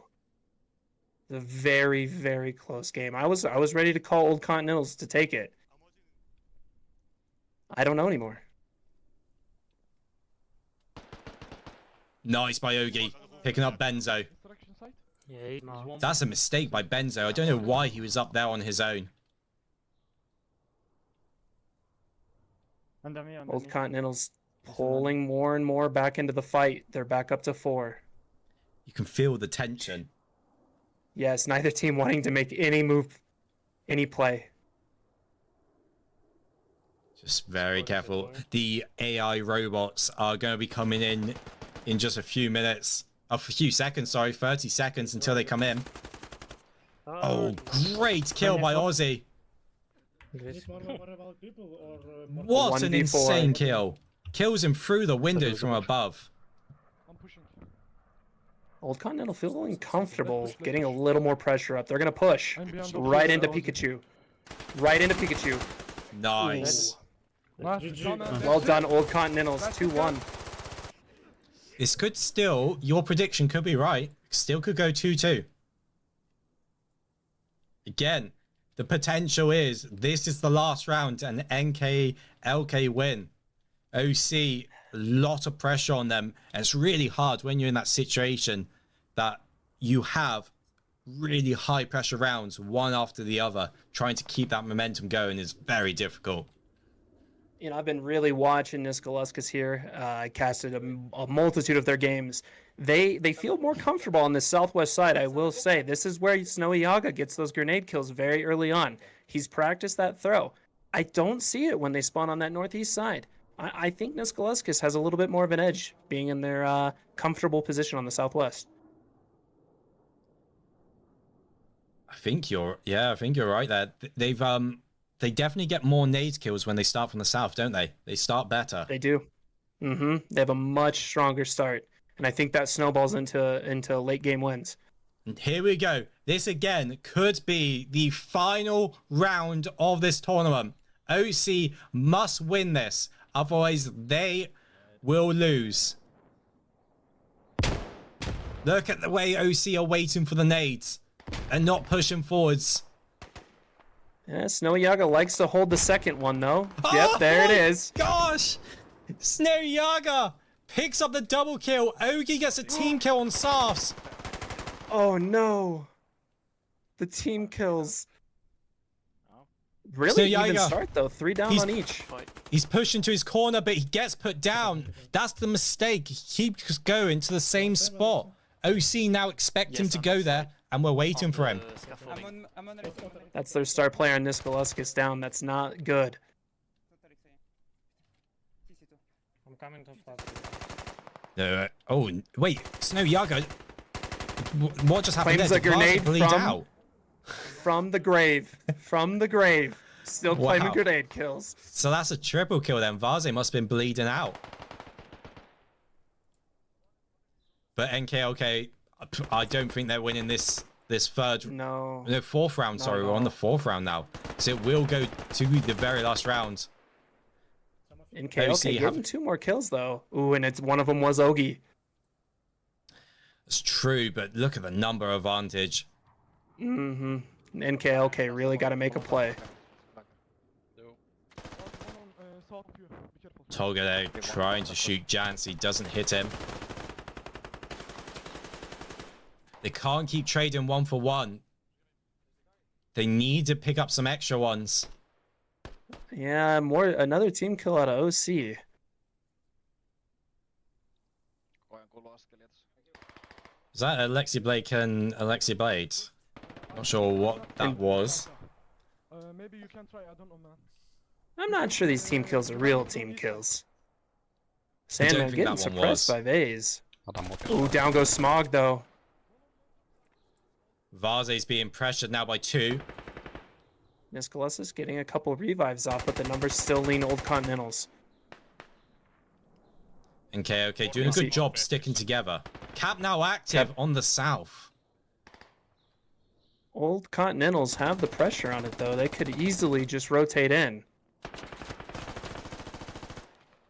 The very, very close game. I was ready to call Old Continentals to take it. I don't know anymore. Nice by Ogi, picking up Benzo. Yeah, That's a mistake by Benzo. I don't know why he was up there on his own. Old Continentals pulling more and more back into the fight. They're back up to 4. You can feel the tension. Yes, neither team wanting to make any move, any play. Just very careful. The AI robots are going to be coming in just a few minutes. A few seconds, sorry. 30 seconds until they come in. Oh, great kill by Ozzy. What an insane kill. Kills him through the windows from above. Old Continental feeling comfortable, getting a little more pressure up. They're going to push right into Pikachu. Right into Pikachu. Nice. Well done, Old Continentals. 2-1. This could still, your prediction could be right. Still could go 2-2. Again, the potential is this is the last round and NK-LK win. OC, a lot of pressure on them. And it's really hard when you're in that situation that you have really high pressure rounds, one after the other. Trying to keep that momentum going is very difficult. You know, I've been really watching Niskoluskas here. I casted a multitude of their games. They feel more comfortable on the southwest side, I will say. This is where Snowy Yaga gets those grenade kills very early on. He's practiced that throw. I don't see it when they spawn on that northeast side. I think Niskoluskas has a little bit more of an edge, being in their comfortable position on the southwest. I think you're right there. They definitely get more nade kills when they start from the south, don't they? They start better. They do. They have a much stronger start. And I think that snowballs into late game wins. And here we go. This again could be the final round of this tournament. OC must win this. Otherwise, they will lose. Look at the way OC are waiting for the nades and not pushing forwards. Yeah, Snowy Yaga likes to hold the second one, though. Yep, there it is. Gosh! Snowy Yaga picks up the double kill. Ogi gets a team kill on Safs. Oh, no. The team kills. Really even start, though. 3 down on each. He's pushing to his corner, but he gets put down. That's the mistake. He keeps going to the same spot. OC now expect him to go there, and we're waiting for him. That's their star player, Niskoluskas, down. That's not good. I'm coming to Oh, wait. Snowy Yaga. What just happened Claims there? a grenade bleed out? From the grave. From the grave. Still claiming grenade kills. So that's a triple kill then. Vase must have been bleeding out. But NKLK, I don't think they're winning this third. No, fourth round. Sorry, we're on the 4th round now. So it will go to the very last round. NKLK gave him 2 more kills though. Ooh, and one of them was Ogi. It's true, but look at the number advantage. NKLK really got to make a play. Tolga trying to shoot Jancy, doesn't hit him. They can't keep trading 1 for 1. They need to pick up some extra ones. Yeah, another team kill out of OC. Is that Alexi Blake and Alexi Blade? Not sure what that was. Maybe you can try. I don't know, man. I'm not sure these team kills are real team kills. Sandman getting suppressed by Vase. Ooh, down goes Smog though. Vase's being pressured now by 2. Niskoluskas getting a couple revives off, but the numbers still lean Old Continentals. And KOK doing a good job sticking together. Cap now active on the south. Old Continentals have the pressure on it though. They could easily just rotate in.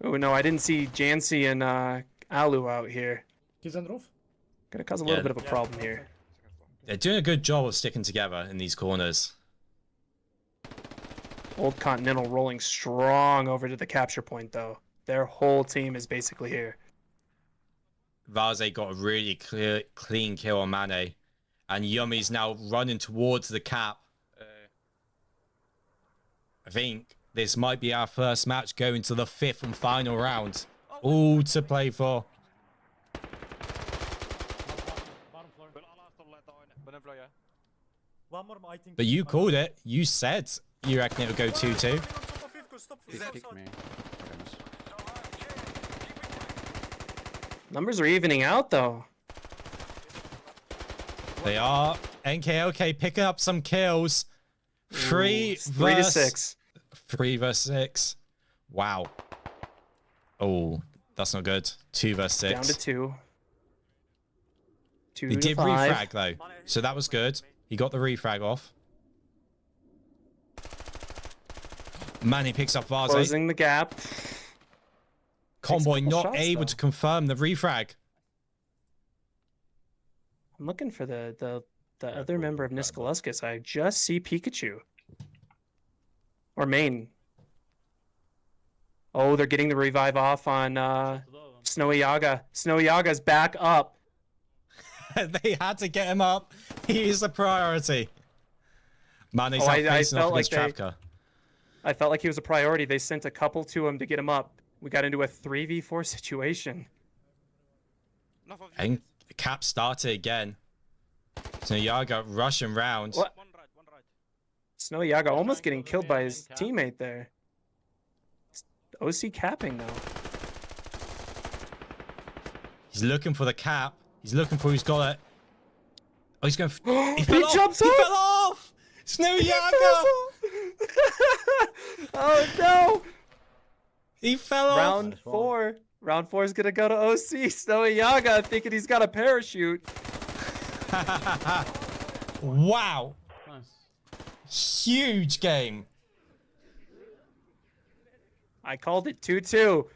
Oh no, I didn't see Jancy and Alu out here. Kids on the roof. Gonna cause a little bit of a problem here. They're doing a good job of sticking together in these corners. Old Continental rolling strong over to the capture point, though. Their whole team is basically here. Vaze got a really clean kill on Mane. And Yummy's now running towards the cap. I think this might be our first match going to the 5th and final round. All to play for. But you called it. You said you reckon it would go 2-2. Kick me. Numbers are evening out, though. They are. NKLK picking up some kills. 3 to 6. 3 versus 6. Wow. Oh, that's not good. 2 versus 6. Down to 2. 2 He to did 5. refrag though, so that was good. He got the refrag off. Manny picks up Vaze. Closing the gap. Convoy couple not shots, able though. to confirm the refrag. I'm looking for the other member of Niskoluskas. I just see Pikachu. Or Main. Oh, they're getting the revive off on Snowy Yaga. Snowy Yaga's back up. They had to get him up. He is the priority. Manny's Oh, now I facing felt off against like Travka. I felt like he was a priority. They sent a couple to him to get him up. We got into a 3v4 situation. And Cap started again. So Yaga rushing round. What? Snowy Yaga almost getting killed by his teammate there. It's OC capping now. He's looking for the cap. He's looking for who's got it. Oh, he's going. He He jumps He off! fell off. Snowy Yaga. Oh no! He fell off. Round 4. Round 4 is gonna go to OC. Snowy Yaga thinking he's got a parachute. Wow. Huge game. I called it 2-2.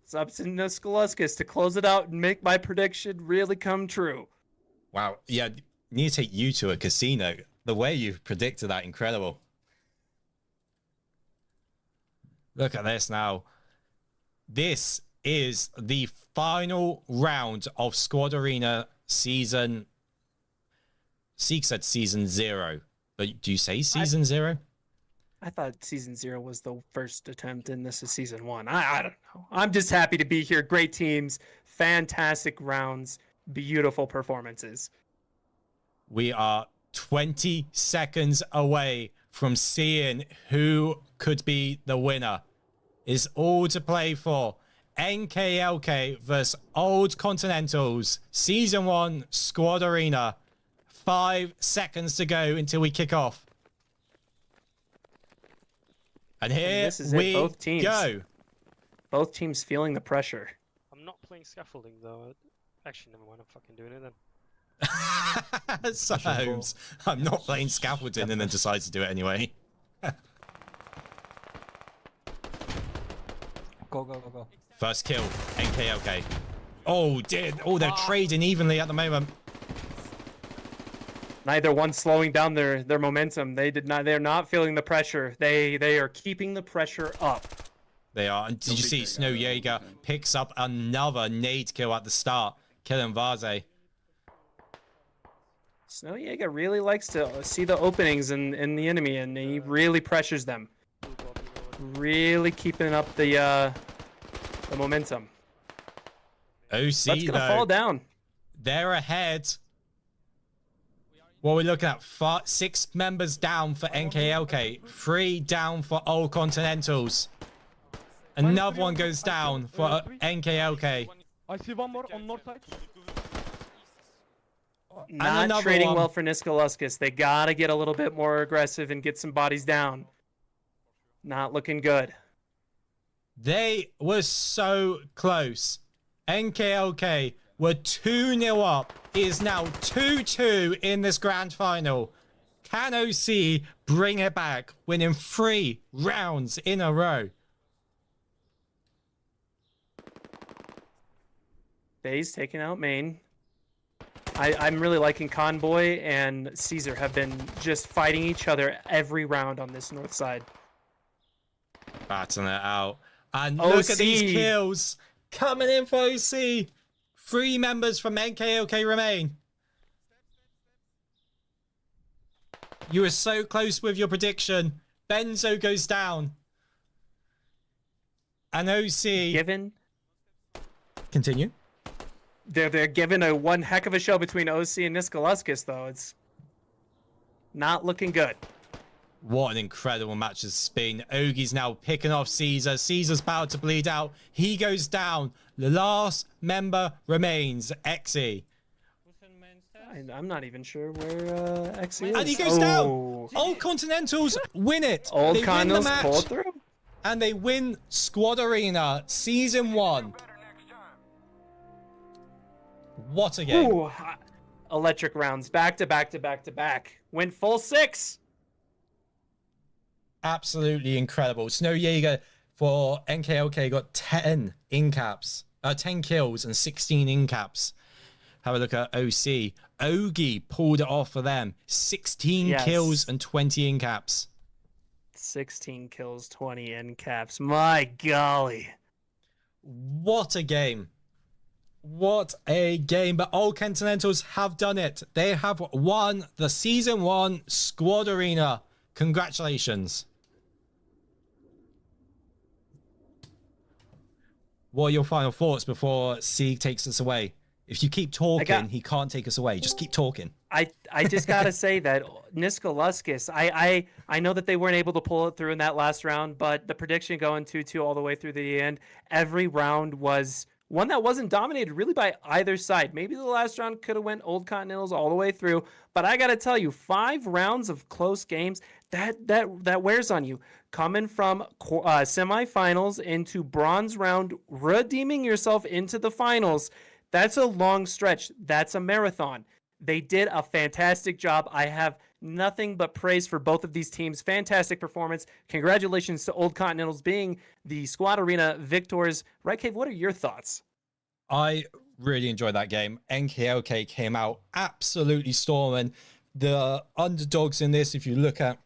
It's up to Niskoluskas to close it out and make my prediction really come true. Wow. Yeah, need to take you to a casino. The way you've predicted that, incredible. Look at this now. This is the final round of Squad Arena season. Seek said season 0. But do you say season 0? I thought season 0 was the first attempt and this is season 1. I don't know. I'm just happy to be here. Great teams, fantastic rounds, beautiful performances. We are 20 seconds away from seeing who could be the winner. It's all to play for. NKLK versus Old Continentals. Season 1 Squad Arena. 5 seconds to go until we kick off. And here this is it, we both teams. go. Both teams feeling the pressure. I'm not playing scaffolding though. Actually, never mind. I'm fucking doing it then. So Holmes, I'm not playing scaffolding and then decides to do it anyway. Go. First kill, NKLK. Oh, they're trading evenly at the moment. Neither one slowing down their momentum. They're not feeling the pressure. They are keeping the pressure up. They are. And did you see Snow Jaeger picks up another nade kill at the start, killing Vaze. Snow Jaeger really likes to see the openings in the enemy, and he really pressures them. Really keeping up the momentum. OC, That's gonna though, fall down. They're ahead. What are we looking at? 6 members down for NKLK. 3 down for Old Continentals. Another one goes down for NKLK. I see one more on north side. Not another trading one. well for Niskoluskas. They gotta get a little bit more aggressive and get some bodies down. Not looking good. They were so close. NKLK were 2-0 up. It is now 2-2 in this grand final. Can OC bring it back, winning 3 rounds in a row? Bay's taking out main. I'm really liking Convoy and Caesar have been just fighting each other every round on this north side. Batting it out. And look at these kills coming in for OC. 3 members from NKOK remain. You were so close with your prediction. Benzo goes down. And OC... Given... Continue. They're given a one heck of a show between OC and Niskaluskas, though. It's not looking good. What an incredible match this has been. Ogie's now picking off Caesar. Caesar's about to bleed out. He goes down. The last member remains, Xe. I'm not even sure where Xe is. And he goes down. Old Continentals win it. Old They win the Continentals match. pull through? And they win Squad Arena Season 1. What a game. Ooh, electric rounds. Back to back to back to back. Went full 6. Absolutely incredible. Snow Jaeger for NKOK got 10 in-caps. 10 kills and 16 in-caps. Have a look at OC. Ogie pulled it off for them. 16 Yes. kills and 20 in-caps. 16 kills, 20 end caps. My golly. What a game. What a game. But Old Continentals have done it. They have won the Season 1 Squad Arena. Congratulations. What are your final thoughts before Sieg takes us away? If you keep talking, he can't take us away. Just keep talking. I just gotta say that Niskaluskas, I know that they weren't able to pull it through in that last round, but the prediction going 2-2 all the way through the end, every round was one that wasn't dominated really by either side. Maybe the last round could have went Old Continentals all the way through, but I gotta tell you, 5 rounds of close games, that wears on you. Coming from semifinals into bronze round, redeeming yourself into the finals, that's a long stretch. That's a marathon. They did a fantastic job. I have nothing but praise for both of these teams. Fantastic performance. Congratulations to Old Continentals being the Squad Arena victors. Right, Cave, what are your thoughts? I really enjoyed that game. NKOK came out absolutely storming. The underdogs in this, if you look at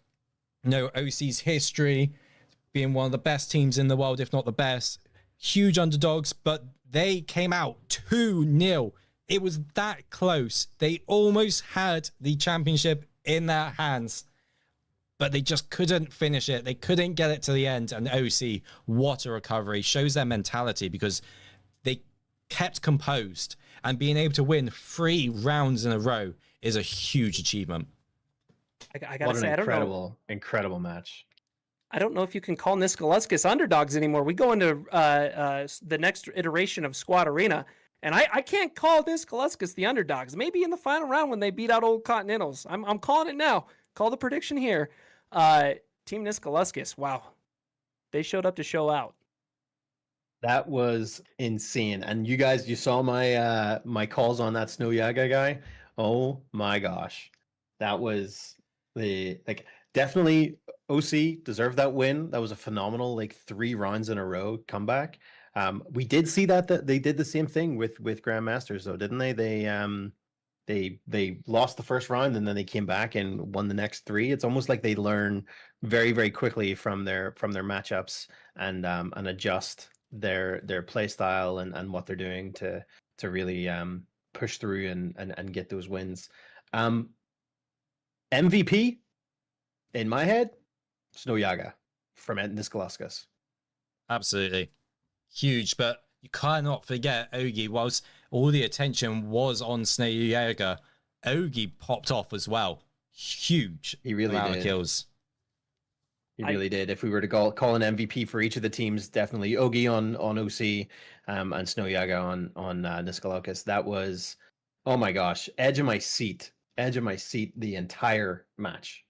OC's history, being one of the best teams in the world, if not the best, huge underdogs, but they came out 2-0. It was that close. They almost had the championship in their hands, but they just couldn't finish it. They couldn't get it to the end. And OC, what a recovery. Shows their mentality because they kept composed, and being able to win 3 rounds in a row is a huge achievement. I gotta say, I don't know. Incredible match. I don't know if you can call Niskaluskas underdogs anymore. We go into the next iteration of Squad Arena, and I can't call Niskaluskas the underdogs. Maybe in the final round when they beat out Old Continentals. I'm calling it now. Call the prediction here. Team Niskaluskas, wow. They showed up to show out. That was insane. And you guys, you saw my my calls on that Snow Yaga guy. Oh my gosh. That was definitely OC deserved that win. That was a phenomenal 3 rounds in a row comeback. We did see that they did the same thing with Grandmasters though, didn't they? They lost the first round and then they came back and won the next 3. It's almost like they learn very, very quickly from their matchups and adjust their play style and what they're doing to really push through and get those wins. MVP in my head, Snow Yaga from Niskaluskas. Absolutely. Huge, but you cannot forget Ogie. Whilst all the attention was on Snow Jaeger, Ogie popped off as well. Huge. He really amount did. of kills. He really did. If we were to call an MVP for each of the teams, definitely Ogie on OC and Snow Yaga on Niskaluskas. That was, oh my gosh, edge of my seat the entire match.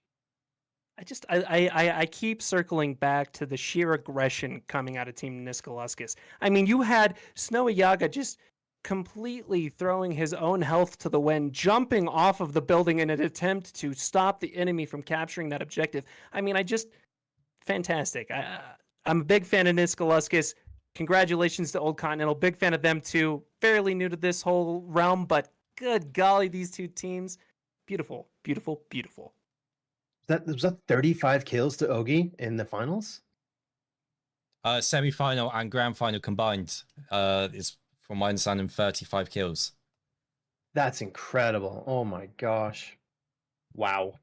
I keep circling back to the sheer aggression coming out of Team Niskaluskas. I mean, you had Snow Yaga just completely throwing his own health to the wind, jumping off of the building in an attempt to stop the enemy from capturing that objective. I mean, fantastic. I'm a big fan of Niskaluskas. Congratulations to Old Continental. Big fan of them too. Fairly new to this whole realm, but good golly, these two teams. Beautiful, beautiful, beautiful. Was that 35 kills to Ogi in the finals? Semi-final and grand final combined is, from my understanding, 35 kills. That's incredible. Oh my gosh. Wow.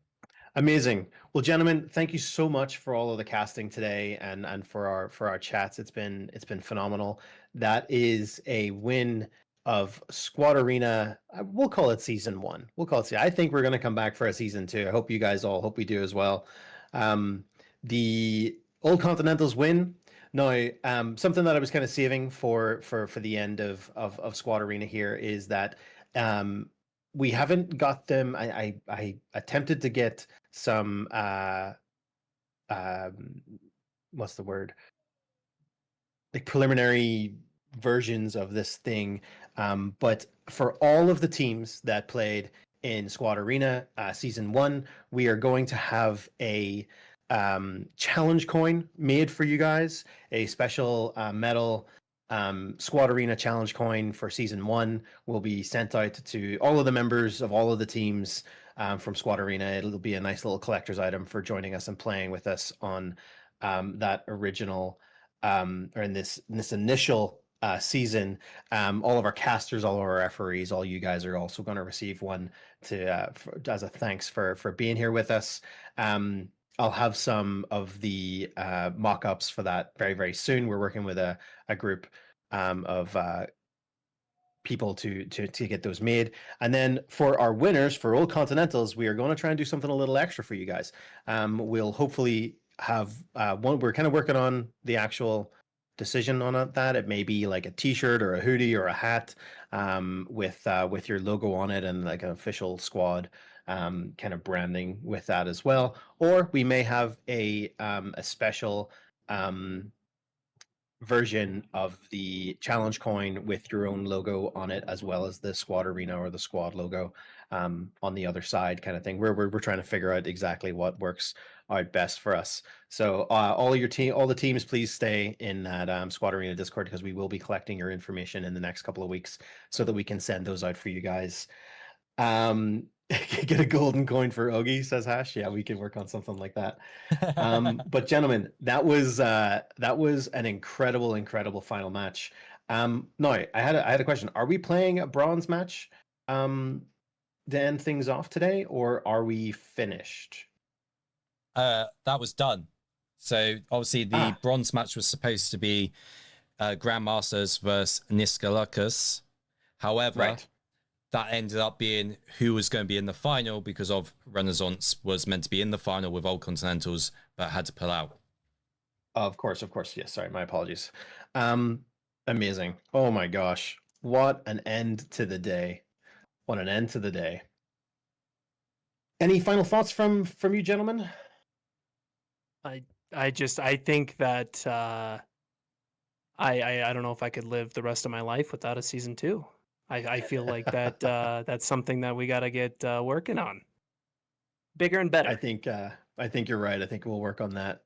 Amazing. Well, gentlemen, thank you so much for all of the casting today and for our chats. It's been phenomenal. That is a win of Squad Arena. We'll call it season 1. I think we're going to come back for a season 2. I hope you guys all hope we do as well. The Old Continentals win. Now, something that I was kind of saving for the end of Squad Arena here is that we haven't got them. I attempted to get some what's the word? Like preliminary versions of this thing. But for all of the teams that played in Squad Arena season 1, we are going to have a challenge coin made for you guys, a special metal Squad Arena challenge coin for season 1 will be sent out to all of the members of all of the teams from Squad Arena. It'll be a nice little collector's item for joining us and playing with us on that original or in this initial season. All of our casters, all of our referees, all you guys are also going to receive one to as a thanks for being here with us. I'll have some of the mock-ups for that very, very soon. We're working with a group of people to get those made. And then for our winners, for Old Continentals, we are going to try and do something a little extra for you guys. We'll hopefully have one. We're kind of working on the actual decision on that. It may be like a t-shirt or a hoodie or a hat with your logo on it and like an official squad kind of branding with that as well. Or we may have a special version of the challenge coin with your own logo on it, as well as the Squad Arena or the squad logo on the other side, kind of thing. We're trying to figure out exactly what works out best for us. So all the teams, please stay in that Squad Arena Discord, because we will be collecting your information in the next couple of weeks so that we can send those out for you guys. Get a golden coin for Ogi, says Hash. Yeah, we can work on something like that. But gentlemen, that was an incredible final match. No, I had a question. Are we playing a bronze match to end things off today, or are we finished? That was done. So obviously the bronze match was supposed to be Grandmasters versus Niskalukas. However, that ended up being who was going to be in the final, because of Renaissance was meant to be in the final with Old Continentals, but had to pull out. Of course. Yes, sorry, my apologies. Amazing. Oh my gosh. What an end to the day. Any final thoughts from you gentlemen? I think that I don't know if I could live the rest of my life without a season 2. I feel like that that's something that we got to get working on. Bigger and better. I think you're right. I think we'll work on that.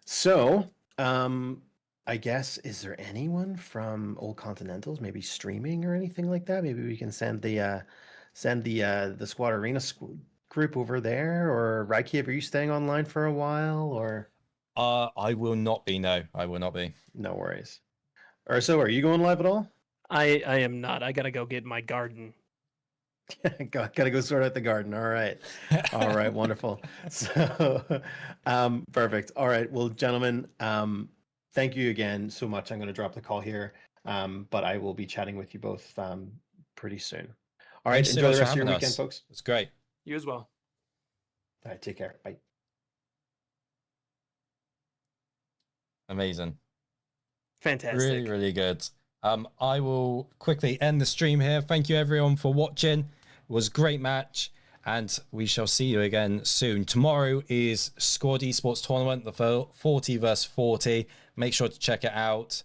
So, I guess, is there anyone from Old Continentals maybe streaming or anything like that? Maybe we can send the Squad Arena group over there. Or Raiki, are you staying online for a while? Or I will not be. No, I will not be. No worries. Urso, are you going live at all? I am not. I gotta go get my garden. Gotta go sort out the garden. All right. Wonderful. So perfect. All right, well, gentlemen, thank you again so much. I'm going to drop the call here, but I will be chatting with you both pretty soon. All right, enjoy the rest of your weekend, folks. It's great. You as well. All right, take care. Bye. Amazing. Fantastic. Really, really good. I will quickly end the stream here. Thank you everyone for watching. It was a great match, and we shall see you again soon. Tomorrow is Squad Esports Tournament, the 40 vs 40. Make sure to check it out.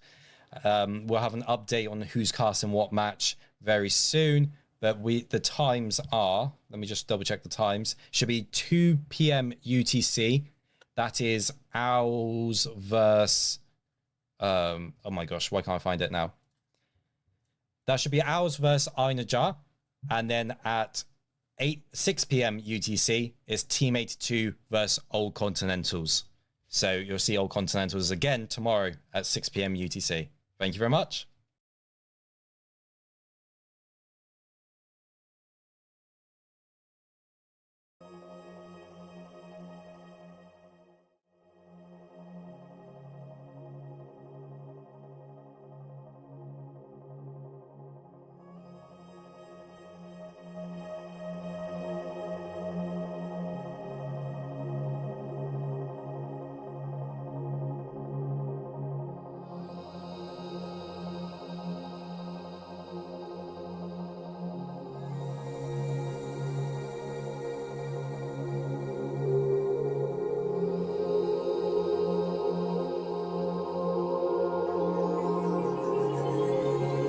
We'll have an update on who's casting what match very soon. But the times are, let me just double check the times. Should be 2 p.m. UTC. That is Owls versus Oh my gosh, why can't I find it now? That should be Owls versus Ainajar. And then at 6 p.m. UTC, it's Team 82 versus Old Continentals. So you'll see Old Continentals again tomorrow at 6 p.m. UTC. Thank you very much.